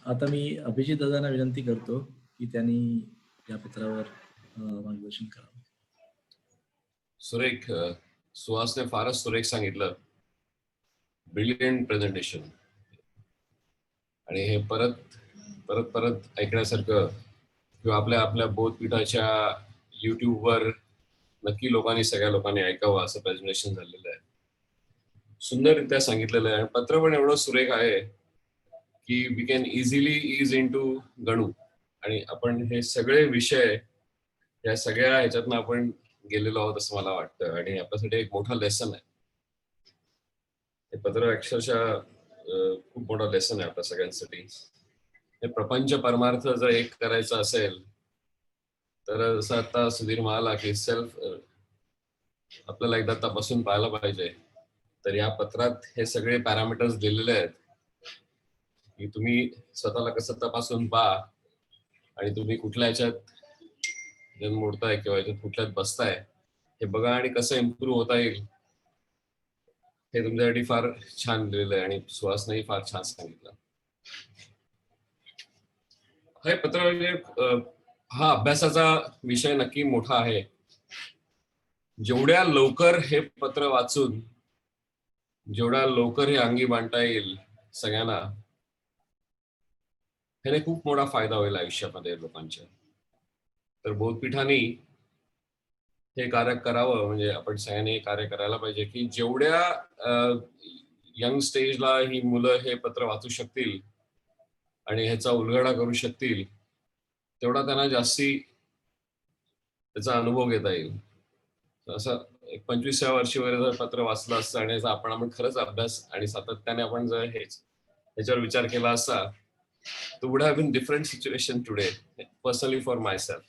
A: आता मी अभिजित दादांना विनंती करतो की त्यांनी या पत्रावर मार्गदर्शन करावं.
E: सुरेख, सुहासने फारच सुरेख सांगितलं. Brilliant presentation. आणि हे परत ऐकण्यासारखं किंवा आपल्या बोधपीठाच्या युट्यूबवर नक्की सगळ्या लोकांनी ऐकावं असं प्रेझेंटेशन झालेलं आहे. सुंदररित्या सांगितलेलं आहे. पत्र पण एवढं सुरेख आहे की we can easily ease into गणू. आणि आपण हे सगळे विषय या सगळ्या ह्याच्यातनं आपण गेलेलो आहोत असं मला वाटतं. आणि आपल्यासाठी एक मोठा लेसन आहे हे पत्र. अक्षरशः खूप मोठा लेसन आहे आपल्या सगळ्यांसाठी. हे प्रपंच परमार्थ जर एक करायचं असेल तर जसं आता सुधीर म्हणाला की सेल्फ आपल्याला एकदा तपासून पाहायला पाहिजे. तर या पत्रात हे सगळे पॅरामीटर्स दिलेले आहेत की तुम्ही स्वतःला कसं तपासून पहा आणि तुम्ही कुठल्या ह्याच्यात मोडताय किंवा याच्यात कुठल्यात बसताय हे बघा आणि कसं इम्प्रूव्ह होता येईल हे तुमच्यासाठी फार छान लिहिलेलं आहे. आणि सुहासनेही फार छान सांगितलं. हे पत्र म्हणजे हा अभ्यासाचा विषय नक्की मोठा आहे. जेवढ्या लवकर हे पत्र वाचून जेवढ्या लवकर हे अंगी बांधता येईल सगळ्यांना ह्याने खूप मोठा फायदा होईल आयुष्यामध्ये लोकांच्या. तर बोधपीठाने हे कार्य करावं. म्हणजे आपण सगळ्यांनी हे कार्य करायला पाहिजे की जेवढ्या यंग स्टेजला ही मुलं हे पत्र वाचू शकतील आणि ह्याचा उलगडा करू शकतील तेवढा त्यांना जास्ती त्याचा अनुभव घेता येईल. असं एक 25व्या वर्षी वगैरे जर पत्र वाचलं असतं आणि याचा आपण खरंच अभ्यास आणि सातत्याने आपण जर ह्याच्यावर विचार केला असता, तो would have been different situation today personally for myself.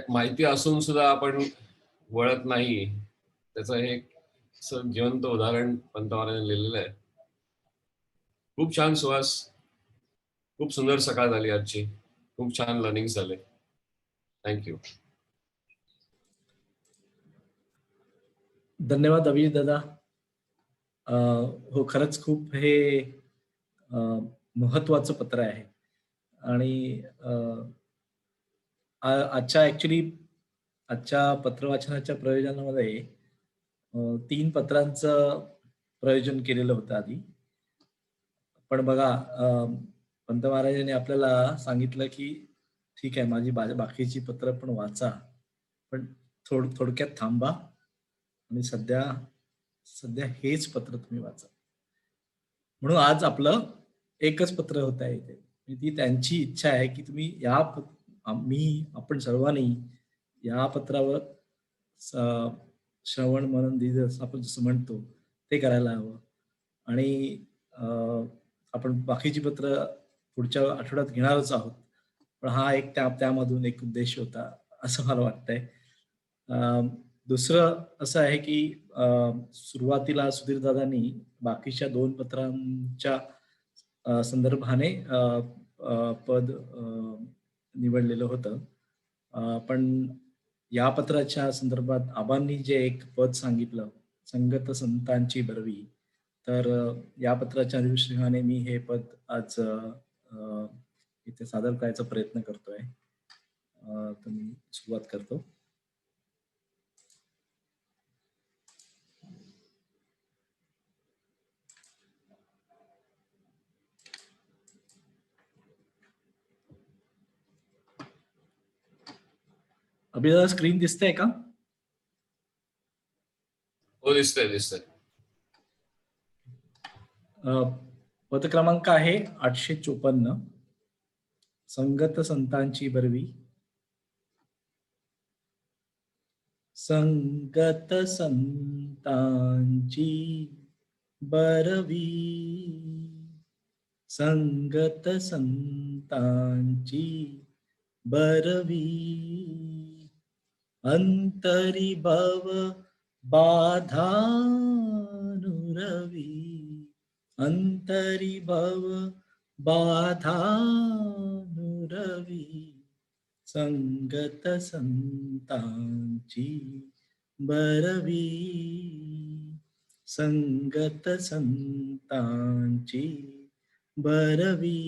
E: माहिती असून सुद्धा आपण वळत नाही, त्याचं हे असं जिवंत उदाहरण पंतप्रधानांनी लिहिलेलं आहे. खूप छान सुहास, खूप सुंदर सकाळ झाली आजची, खूप छान लर्निंग झाले. थँक्यू.
A: धन्यवाद अभिजित दादा. हो, खरंच खूप हे महत्वाचं पत्र आहे. आणि आजच्या पत्रवाचनाच्या प्रयोजनामध्ये 3 पत्रांचं प्रयोजन केलेलं होतं आधी. पण बघा, पंत महाराजांनी आपल्याला सांगितलं की ठीक आहे, माझी बाकीची पत्र पण वाचा, पण थोडक्यात थांबा आणि सध्या हेच पत्र तुम्ही वाचा. म्हणून आज आपलं एकच पत्र होत आहे इथे. ती त्यांची इच्छा आहे की तुम्ही आपण सर्वांनी या पत्रावर श्रवण मनन दिवस आपण जसं म्हणतो ते करायला हवं. आणि आपण बाकीची पत्र पुढच्या आठवड्यात घेणारच आहोत, पण हा एक त्यामधून एक उद्देश होता असं मला वाटतंय. दुसरं असं आहे की सुरुवातीला सुधीर दादांनी बाकीच्या 2 पत्रांच्या संदर्भाने पद निवडलेलं होतं. पण या पत्राच्या संदर्भात आबांनी जे एक पद सांगितलं, संगत संतांची बरवी, तर या पत्राच्या अनुषंगाने मी हे पद आज इथे सादर करायचा प्रयत्न करतोय. तर मी सुरुवात करतो. अभिदा, स्क्रीन दिसतंय का?
E: हो, दिसतंय.
A: पद क्रमांक आहे 854, संगत संतांची बरवी. संगत संतांची बरवी, संगत संतांची बरवी, अंतरी भव बाधानुरवी, अंतरी भव बाधानुरवी, संगत संतांची बरवी, संगत संतांची बरवी,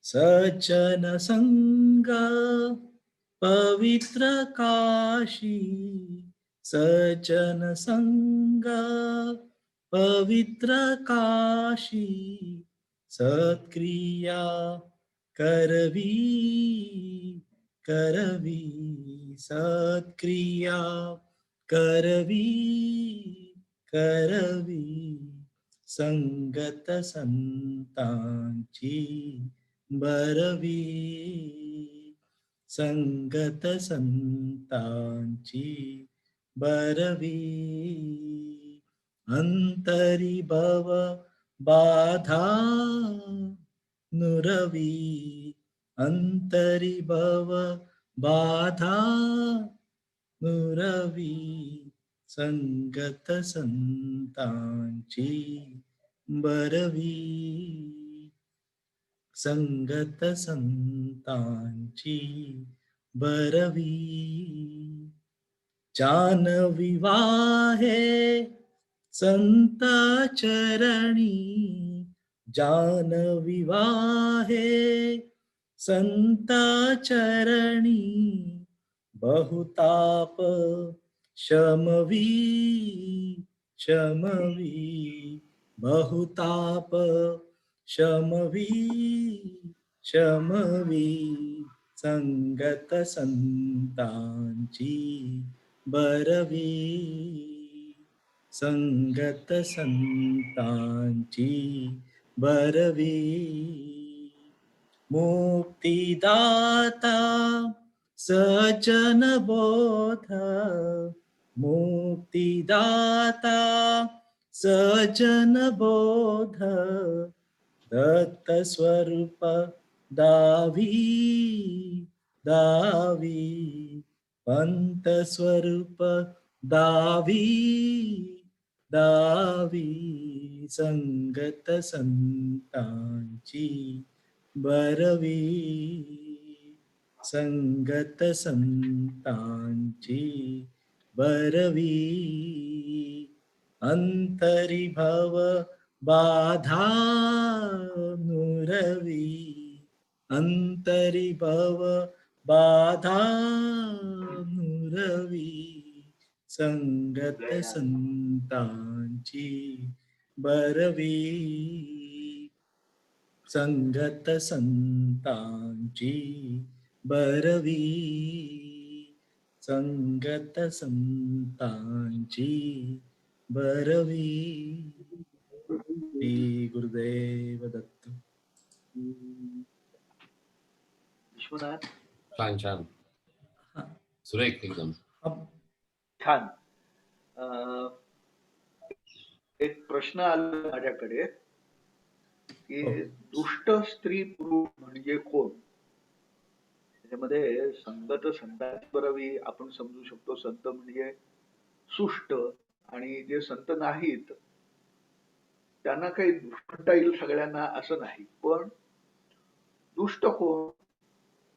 A: सचन संग पवित्र काशी, सचन संग पवित्र काशी, सत्क्रिया करवी, सत्क्रिया करवी, संगत संतांची बरवी, संगत संतांची बरवी, अंतरी भव बाधा नुरवी, अंतरी भव बाधा नुरवी, संगत संतांची बरवी, संगत संतांची बरवी, जान विवाहे संत चरणी, जान विवाहे संत चरणी, बहुताप शमवी, बहुताप शमवी, संगत संतांची बरवी, संगत संतांची बरवी, मुक्तिदाता सज्जन बोध मुक्तिदाता सज्जन बोध दत्त स्वरूप दावी दावी पंत स्वरूप दावी दावी संगत संतांची बरवी संगत संतांची बरवी अंतरी भव बाधा नुरवी अंतरी भव बाधा नुरवी संगत संतांची बरवी संगत संतांची बरवी संगत संतांची बरवी. श्री गुरुदेव दत्त.
B: विश्वनाथ
E: छान छान
A: हा.
E: सुरेख एकदम.
B: छान. एक प्रश्न आला माझ्याकडे की
A: हो.
B: दुष्ट स्त्री पुरुष म्हणजे कोण? त्याच्यामध्ये संगत संतांची बरवी आपण समजू शकतो. संत म्हणजे सुष्ट, आणि जे संत नाहीत त्यांना काही दुष्ट म्हणता येईल सगळ्यांना असं नाही. पण दुष्ट कोण?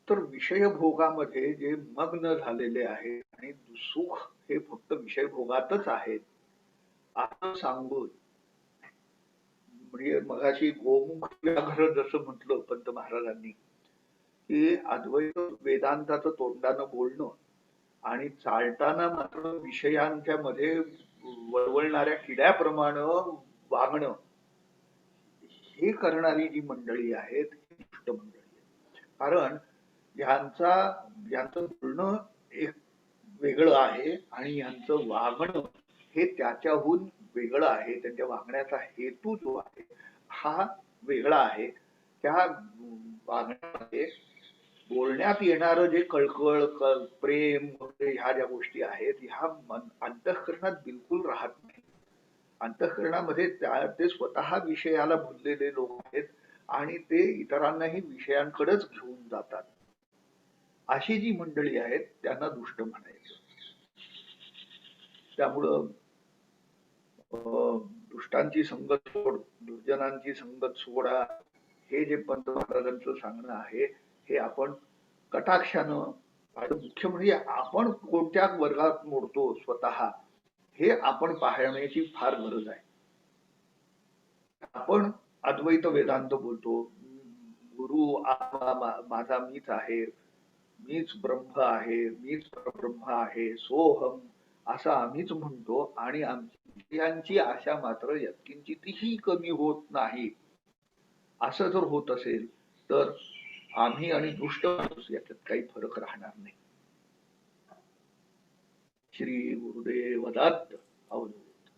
B: तर विषय भोगामध्ये जे मग्न झालेले आहेत आणि सुख हे फक्त विषय भोगातच आहेत असं सांगून, म्हणजे मगाशी गोमुख व्याघ्र जसं म्हटलं पंत महाराजांनी की अद्वैत वेदांताचं तोंडानं बोलणं आणि चालताना मात्र विषयांच्या मध्ये वळवळणाऱ्या किड्याप्रमाणे वागणं, हे करणारी जी मंडळी आहेत ही दुष्ट मंडळी आहे. कारण यांचं बोलणं एक वेगळं आहे आणि यांचं वागणं हे त्याच्याहून वेगळं आहे. त्यांच्या वागण्याचा हेतू जो आहे हा वेगळा आहे. त्या वागण्यामध्ये बोलण्यात येणारं जे कळकळ प्रेम वगैरे ह्या ज्या गोष्टी आहेत ह्या अंतःकरणात बिलकुल राहत नाही. अंतःकरणामध्ये ते स्वतः विषयाला भुललेले लोक आहेत आणि ते इतरांनाही विषयांकडेच घेऊन जातात. अशी जी मंडळी आहेत त्यांना दुष्ट म्हणायचं. त्यामुळं दुष्टांची संगत सोड, दुर्जनांची संगत सोडा, हे जे पंत महाराजांचं सांगणं आहे हे आपण कटाक्षानं, मुख्य म्हणजे आपण कोणत्या वर्गात मोडतो स्वतः हे आपण पाहण्याची फार गरज आहे. आपण अद्वैत वेदांत बोलतो, गुरु माझा मीच आहे, मीच ब्रह्म आहे, मीच परब्रह्म आहे, सोहम असं आम्हीच म्हणतो आणि आमची आशा मात्र यत्किंचितही कमी होत नाही. असं जर होत असेल तर आम्ही आणि दुष्ट माणूस याच्यात काही फरक राहणार नाही. श्री गुरुदेव दत्त. अवधूत.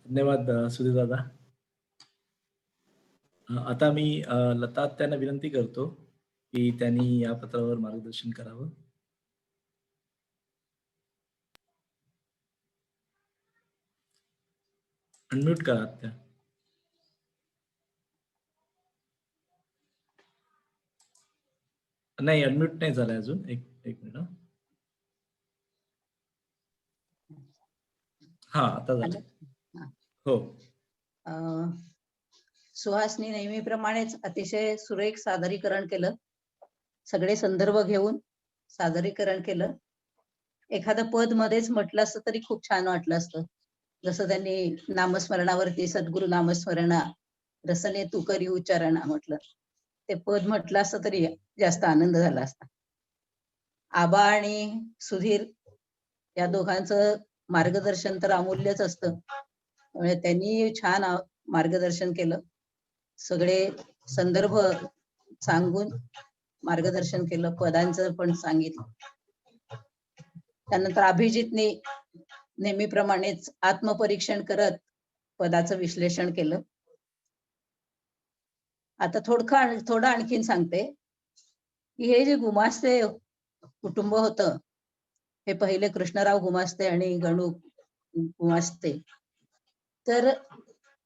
A: धन्यवाद सुधीर दादा. आता मी लता त्यांना विनंती करतो की त्यांनी या पत्रावर मार्गदर्शन करावं. अनम्यूट करा त्या. नाही, अनम्यूट नाही झालाय अजून. एक मिनिट. हा, आता झालं. हो.
F: सुहासनी नेहमीप्रमाणेच अतिशय सुरेख सादरीकरण केलं. सगळे संदर्भ घेऊन सादरीकरण केलं. एखादं पद मध्येच म्हटलं असतं तरी खूप छान वाटलं असतं. जसं त्यांनी नामस्मरणावरती सद्गुरु नामस्मरणा रसने तू करी उच्चारणा म्हटलं, ते पद म्हटलं असतं तरी जास्त आनंद झाला असता. आबा आणि सुधीर या दोघांचं मार्गदर्शन तर अमूल्यच असतं. त्यांनी छान मार्गदर्शन केलं. सगळे संदर्भ सांगून मार्गदर्शन केलं, पदांचं पण सांगितलं. त्यानंतर अभिजितने नेहमीप्रमाणेच आत्मपरीक्षण करत पदाचं विश्लेषण केलं. आता थोडं आणखीन सांगते. की हे जे गुमास्ते कुटुंब होतं, हे पहिले कृष्णराव गुमास्ते आणि गणू गुमास्ते, तर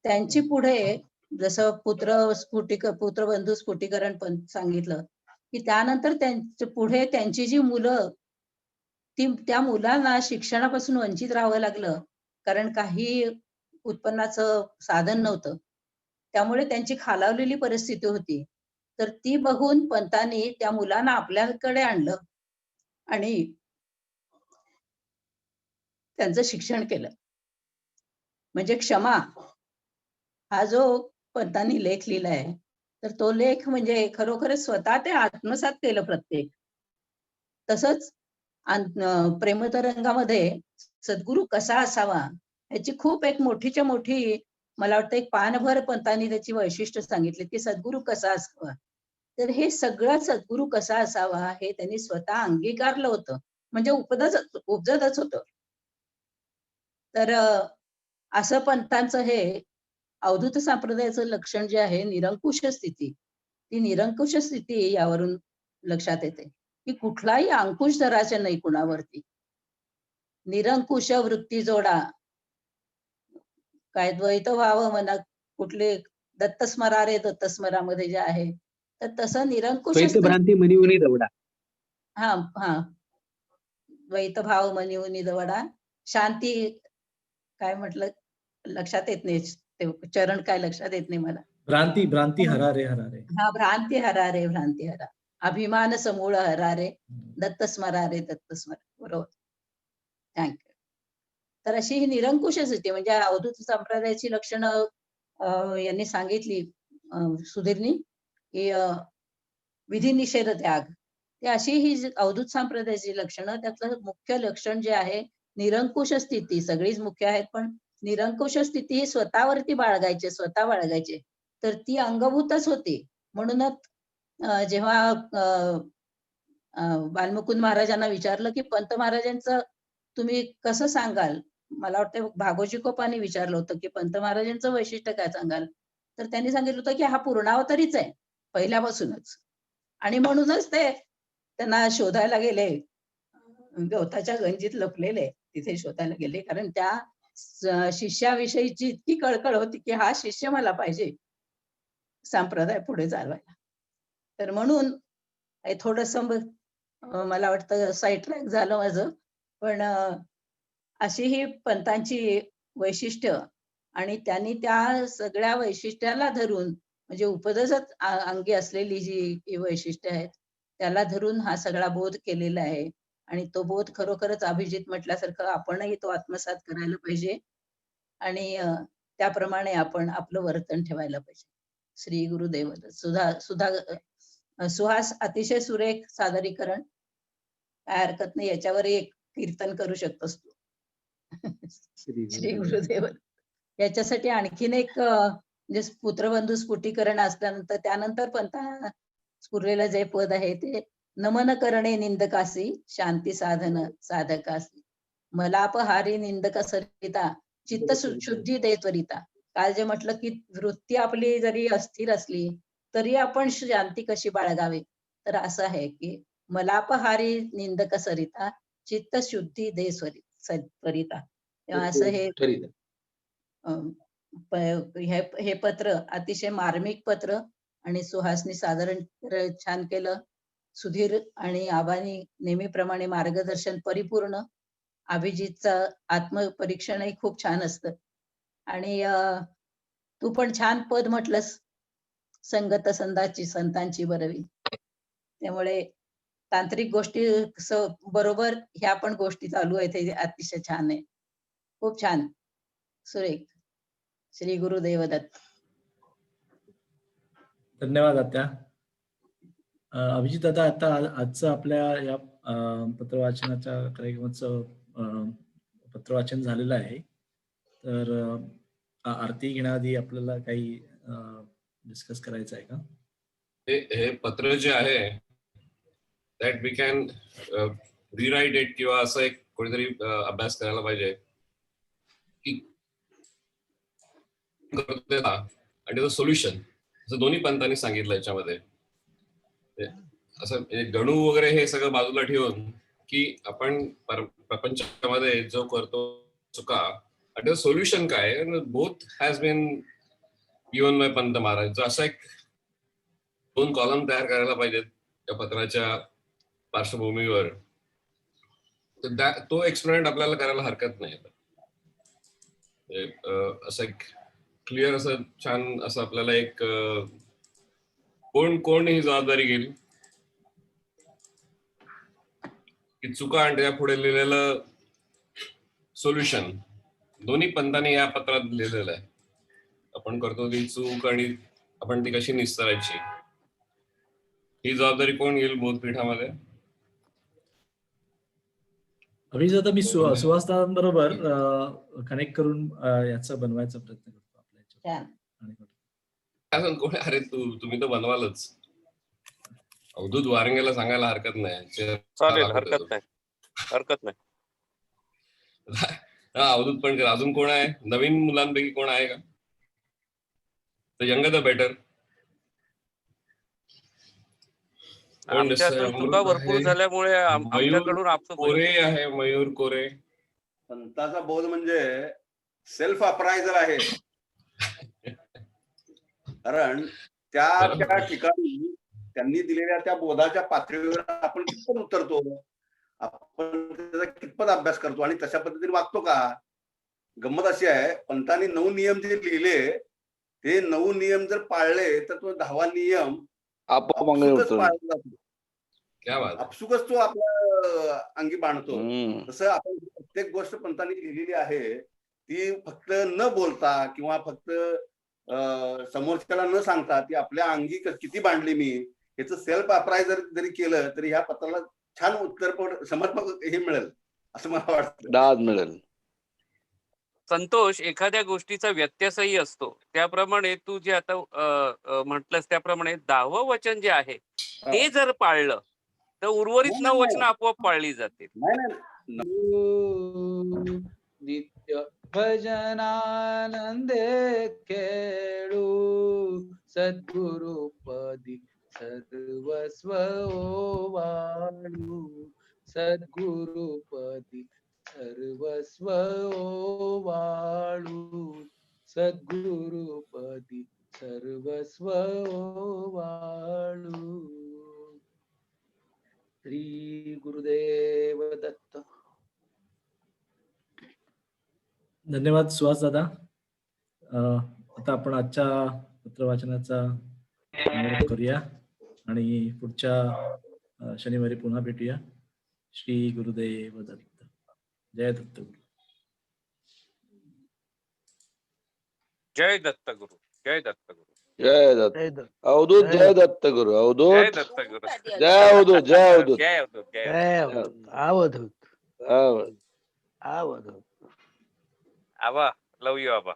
F: त्यांची पुढे जसं पुत्रबंधू स्फुटीकरण पण सांगितलं, की त्यानंतर त्यांच्या पुढे त्यांची जी मुलं, त्या मुलांना शिक्षणापासून वंचित राहावं लागलं, कारण काही उत्पन्नाचं साधन नव्हतं. त्यामुळे त्यांची खालावलेली परिस्थिती होती. तर ती बघून पंतांनी त्या मुलांना आपल्याकडे आणलं आणि त्यांचं शिक्षण केलं. म्हणजे क्षमा हा जो पंतांनी लेख लिहिलाय, तर तो लेख म्हणजे खरोखरच स्वतः ते आत्मसात केलं प्रत्येक. तसंच प्रेमतरंगामध्ये सद्गुरू कसा असावा याची खूप एक मोठीच्या मोठी, मला वाटतं एक पानभर पंतांनी त्याची वैशिष्ट्य सांगितली, की सद्गुरू कसा असावा. तर हे सगळं सद्गुरू कसा असावा हे त्यांनी स्वतः अंगीकारलं होतं. म्हणजे उपजतच होतं. तर असं पंतांचं हे अवधूत संप्रदायाचं लक्षण जे आहे निरंकुश स्थिती, ती निरंकुश स्थिती यावरून लक्षात येते, की कुठलाही अंकुश धरायचा नाही कुणावरती. निरंकुश वृत्ती जोडा, काय द्वैत व्हावं मनात, कुठले दत्तस्मरामध्ये जे आहे, तर तसं निरंकुश
C: द्वैत भ्रांती मनी दवडा.
F: हा हा द्वैत भाव मनिवनी दवडा, शांती, काय म्हटलं लक्षात येत नाही, ते चरण काय लक्षात येत नाही मला.
A: भ्रांती भ्रांती हरा रे हरा रे.
F: हा भ्रांती हरा रे भ्रांती हरा, अभिमान समूळ हरा रे, दत्त स्मरा रे दत्त स्मरा. बरोबर, थँक्यू. तर अशी ही निरंकुश स्थिती म्हणजे अवधूत संप्रदायाची लक्षणं यांनी सांगितली सुधीरनी, की विधी निषेध त्याग. ते अशी ही अवधूत संप्रदायाची लक्षणं, त्यातलं मुख्य लक्षण जे आहे निरंकुश स्थिती, सगळीच मुख्य आहेत, पण निरंकुश स्थिती ही स्वतःवरती स्वतः बाळगायचे. तर ती अंगभूतच होती. म्हणूनच जेव्हा बालमुकुंद महाराजांना विचारलं, की पंत महाराजांचं तुम्ही कसं सांगाल? मला वाटतं भागोजी कोपाने विचारलं होतं, की पंत महाराजांचं वैशिष्ट्य काय सांगाल? तर त्यांनी सांगितलं होतं, की हा पूर्णावतारीच आहे पहिल्यापासूनच. आणि म्हणूनच ते त्यांना शोधायला गेले. गवताच्या गंजीत लपलेले तिथे शोधायला गेले. कारण त्या शिष्याविषयीची इतकी कळकळ होती, की हा शिष्य मला पाहिजे संप्रदाय पुढे चालवायला. तर म्हणून हे थोडंसं मला वाटतं साईड ट्रॅक झालं माझं. पण अशी ही पंतांची वैशिष्ट्य आणि त्यांनी त्या सगळ्या वैशिष्ट्याला धरून, म्हणजे उपदजत अंगी असलेली जी वैशिष्ट्य आहेत, त्याला धरून हा सगळा बोध केलेला आहे. आणि तो बोध खरोखरच अभिजित म्हटल्यासारखं आपणही तो आत्मसात करायला पाहिजे आणि त्याप्रमाणे आपण आपलं वर्तन ठेवायला पाहिजे. श्री गुरुदेव दत्त. सुहास अतिशय सुरेख सादरीकरण, काय हरकत नाही, याच्यावर एक कीर्तन करू शकतोस तू. श्री गुरुदेव. याच्यासाठी आणखीन एक म्हणजे पुत्रबंधू स्फुटीकरण असल्यानंतर त्यानंतर पंथा स्फुरलेलं जे पद आहे ते, नमन करणे निंदकासी शांती साधन साधकासी, मलापहारी निंदक सरिता चित्त शुद्धी दे त्वरिता. काल जे म्हटलं, की वृत्ती आपली जरी अस्थिर असली तरी आपण शांती कशी बाळगावी, तर असं आहे, की मलापहारी निंदक सरिता चित्त शुद्धी दे त्वरिता. तेव्हा असं हे हे पत्र अतिशय मार्मिक पत्र आणि सुहासनी साधारण छान केलं. सुधीर आणि आबांनी नेहमीप्रमाणे मार्गदर्शन परिपूर्ण. अभिजितचं आत्मपरीक्षणही खूप छान असतं. आणि तू पण छान पद म्हटलंस, संगत संदाची संतांची बरवी. त्यामुळे तांत्रिक गोष्टी बरोबर ह्या पण गोष्टी चालू आहेत, हे अतिशय छान आहे. खूप छान, सुरेख. श्री गुरुदेव दत्त.
A: धन्यवाद आत्या. अभिजित दादा, आता आजचं आपल्या या पत्रवाचनाच्या कार्यक्रमाचं पत्रवाचन झालेलं आहे. तर आरती घेण्याआधी आपल्याला काही डिस्कस करायचं आहे का?
E: हे पत्र जे आहे that we can rewrite it, किंवा असं एक कोणीतरी अभ्यास करायला पाहिजे की आणि सोल्युशन, असं दोन्ही पंतांनी सांगितलं याच्यामध्ये. असं म्हणजे गणू वगैरे हे सगळं बाजूला ठेवून की आपण प्रपंचामध्ये जो करतो चुका सोल्युशन काय both has been given by Pant Maharaj. जो असा एक 2 कॉलम तयार करायला पाहिजेत त्या पत्राच्या पार्श्वभूमीवर, तर तो एक्सपेरिमेंट आपल्याला करायला हरकत नाही. असं एक क्लिअर असं छान असं आपल्याला एक कोण ही जबाबदारी घेईल की चुका आणि त्या पुढे लिहिलेलं सोल्युशन दोन्ही पंतांनी या पत्रात लिहिलेलं आहे. आपण करतो ती चूक आणि आपण ती कशी निस्तरायची, ही जबाबदारी कोण घेईल बोधपीठामध्ये?
A: अभिजित, मी सुहासदांबरोबर कनेक्ट करून याचं बनवायचा प्रयत्न करतो आपल्या
F: छान.
A: आणि
E: कोण? अरे तुम्ही तर बनवालच. अवधूत वारंगेला सांगायला हरकत नाही.
G: चालेल, हरकत नाही.
E: हा, अवधूत पण अजून कोण आहे? नवीन मुलांपैकी कोण आहे का? The younger the better.
G: आमच्यातून चुका भरपूर झाल्यामुळे आमच्याकडून
E: कोरे आहे, मयूर कोरे.
H: संताचा बोध म्हणजे सेल्फ अप्रायझल आहे. कारण त्या ठिकाणी त्यांनी दिलेल्या त्या बोधाच्या पातळीवर आपण कितपत उतरतो, आपण त्याचा कितपत अभ्यास करतो आणि तशा पद्धतीने वागतो का? गंमत अशी आहे, पंतांनी 9 नियम जे लिहिले ते 9 नियम जर पाळले तर तो 10वा नियम आपसुकच पाळला जातो. आपसुकच तो आपल्या अंगी बाणतो. तसं आपण प्रत्येक गोष्ट पंतांनी लिहिलेली आहे ती फक्त न बोलता किंवा फक्त समोरच्याला न सांगता ती आपल्या अंगी किती बांधली मी याचं सेल्फ अप्रायझल जरी केलं तरी ह्या पत्राला छान उत्तर समर्पक हे मिळेल असं मला वाटतं. दाद मिळेल.
G: संतोष, एखाद्या गोष्टीचा व्यत्यासही असतो. त्याप्रमाणे तू जे आता म्हटलंस त्याप्रमाणे 10वं वचन जे आहे ते जर पाळलं तर उर्वरित 9 वचन आपोआप पाळली जातील.
C: नित्य भजनानंदे खेळू सद्गुरुपदी सर्वस्व वाळू सद्गुरुपदी सर्वस्व वाळू सद्गुरुपदी सर्वस्व वाळू. श्री गुरुदेव दत्त.
A: धन्यवाद सुहास दादा. आता आपण आजच्या पत्रवाचनाचा समारोप करूया आणि पुढच्या शनिवारी पुन्हा भेटूया. श्री गुरुदेव दत्त. जय दत्त गुरु.
G: जय दत्त गुरु. जय दत्त गुरु.
H: जय दत्त. अवधूत जय दत्त गुरु. अवधूत
G: जय दत्त गुरु.
H: जय अवधूत. जय अवधूत.
G: जय अवधूत.
D: जय अवधूत.
H: अवधूत.
D: अवधूत.
G: आबा, लव यू आबा.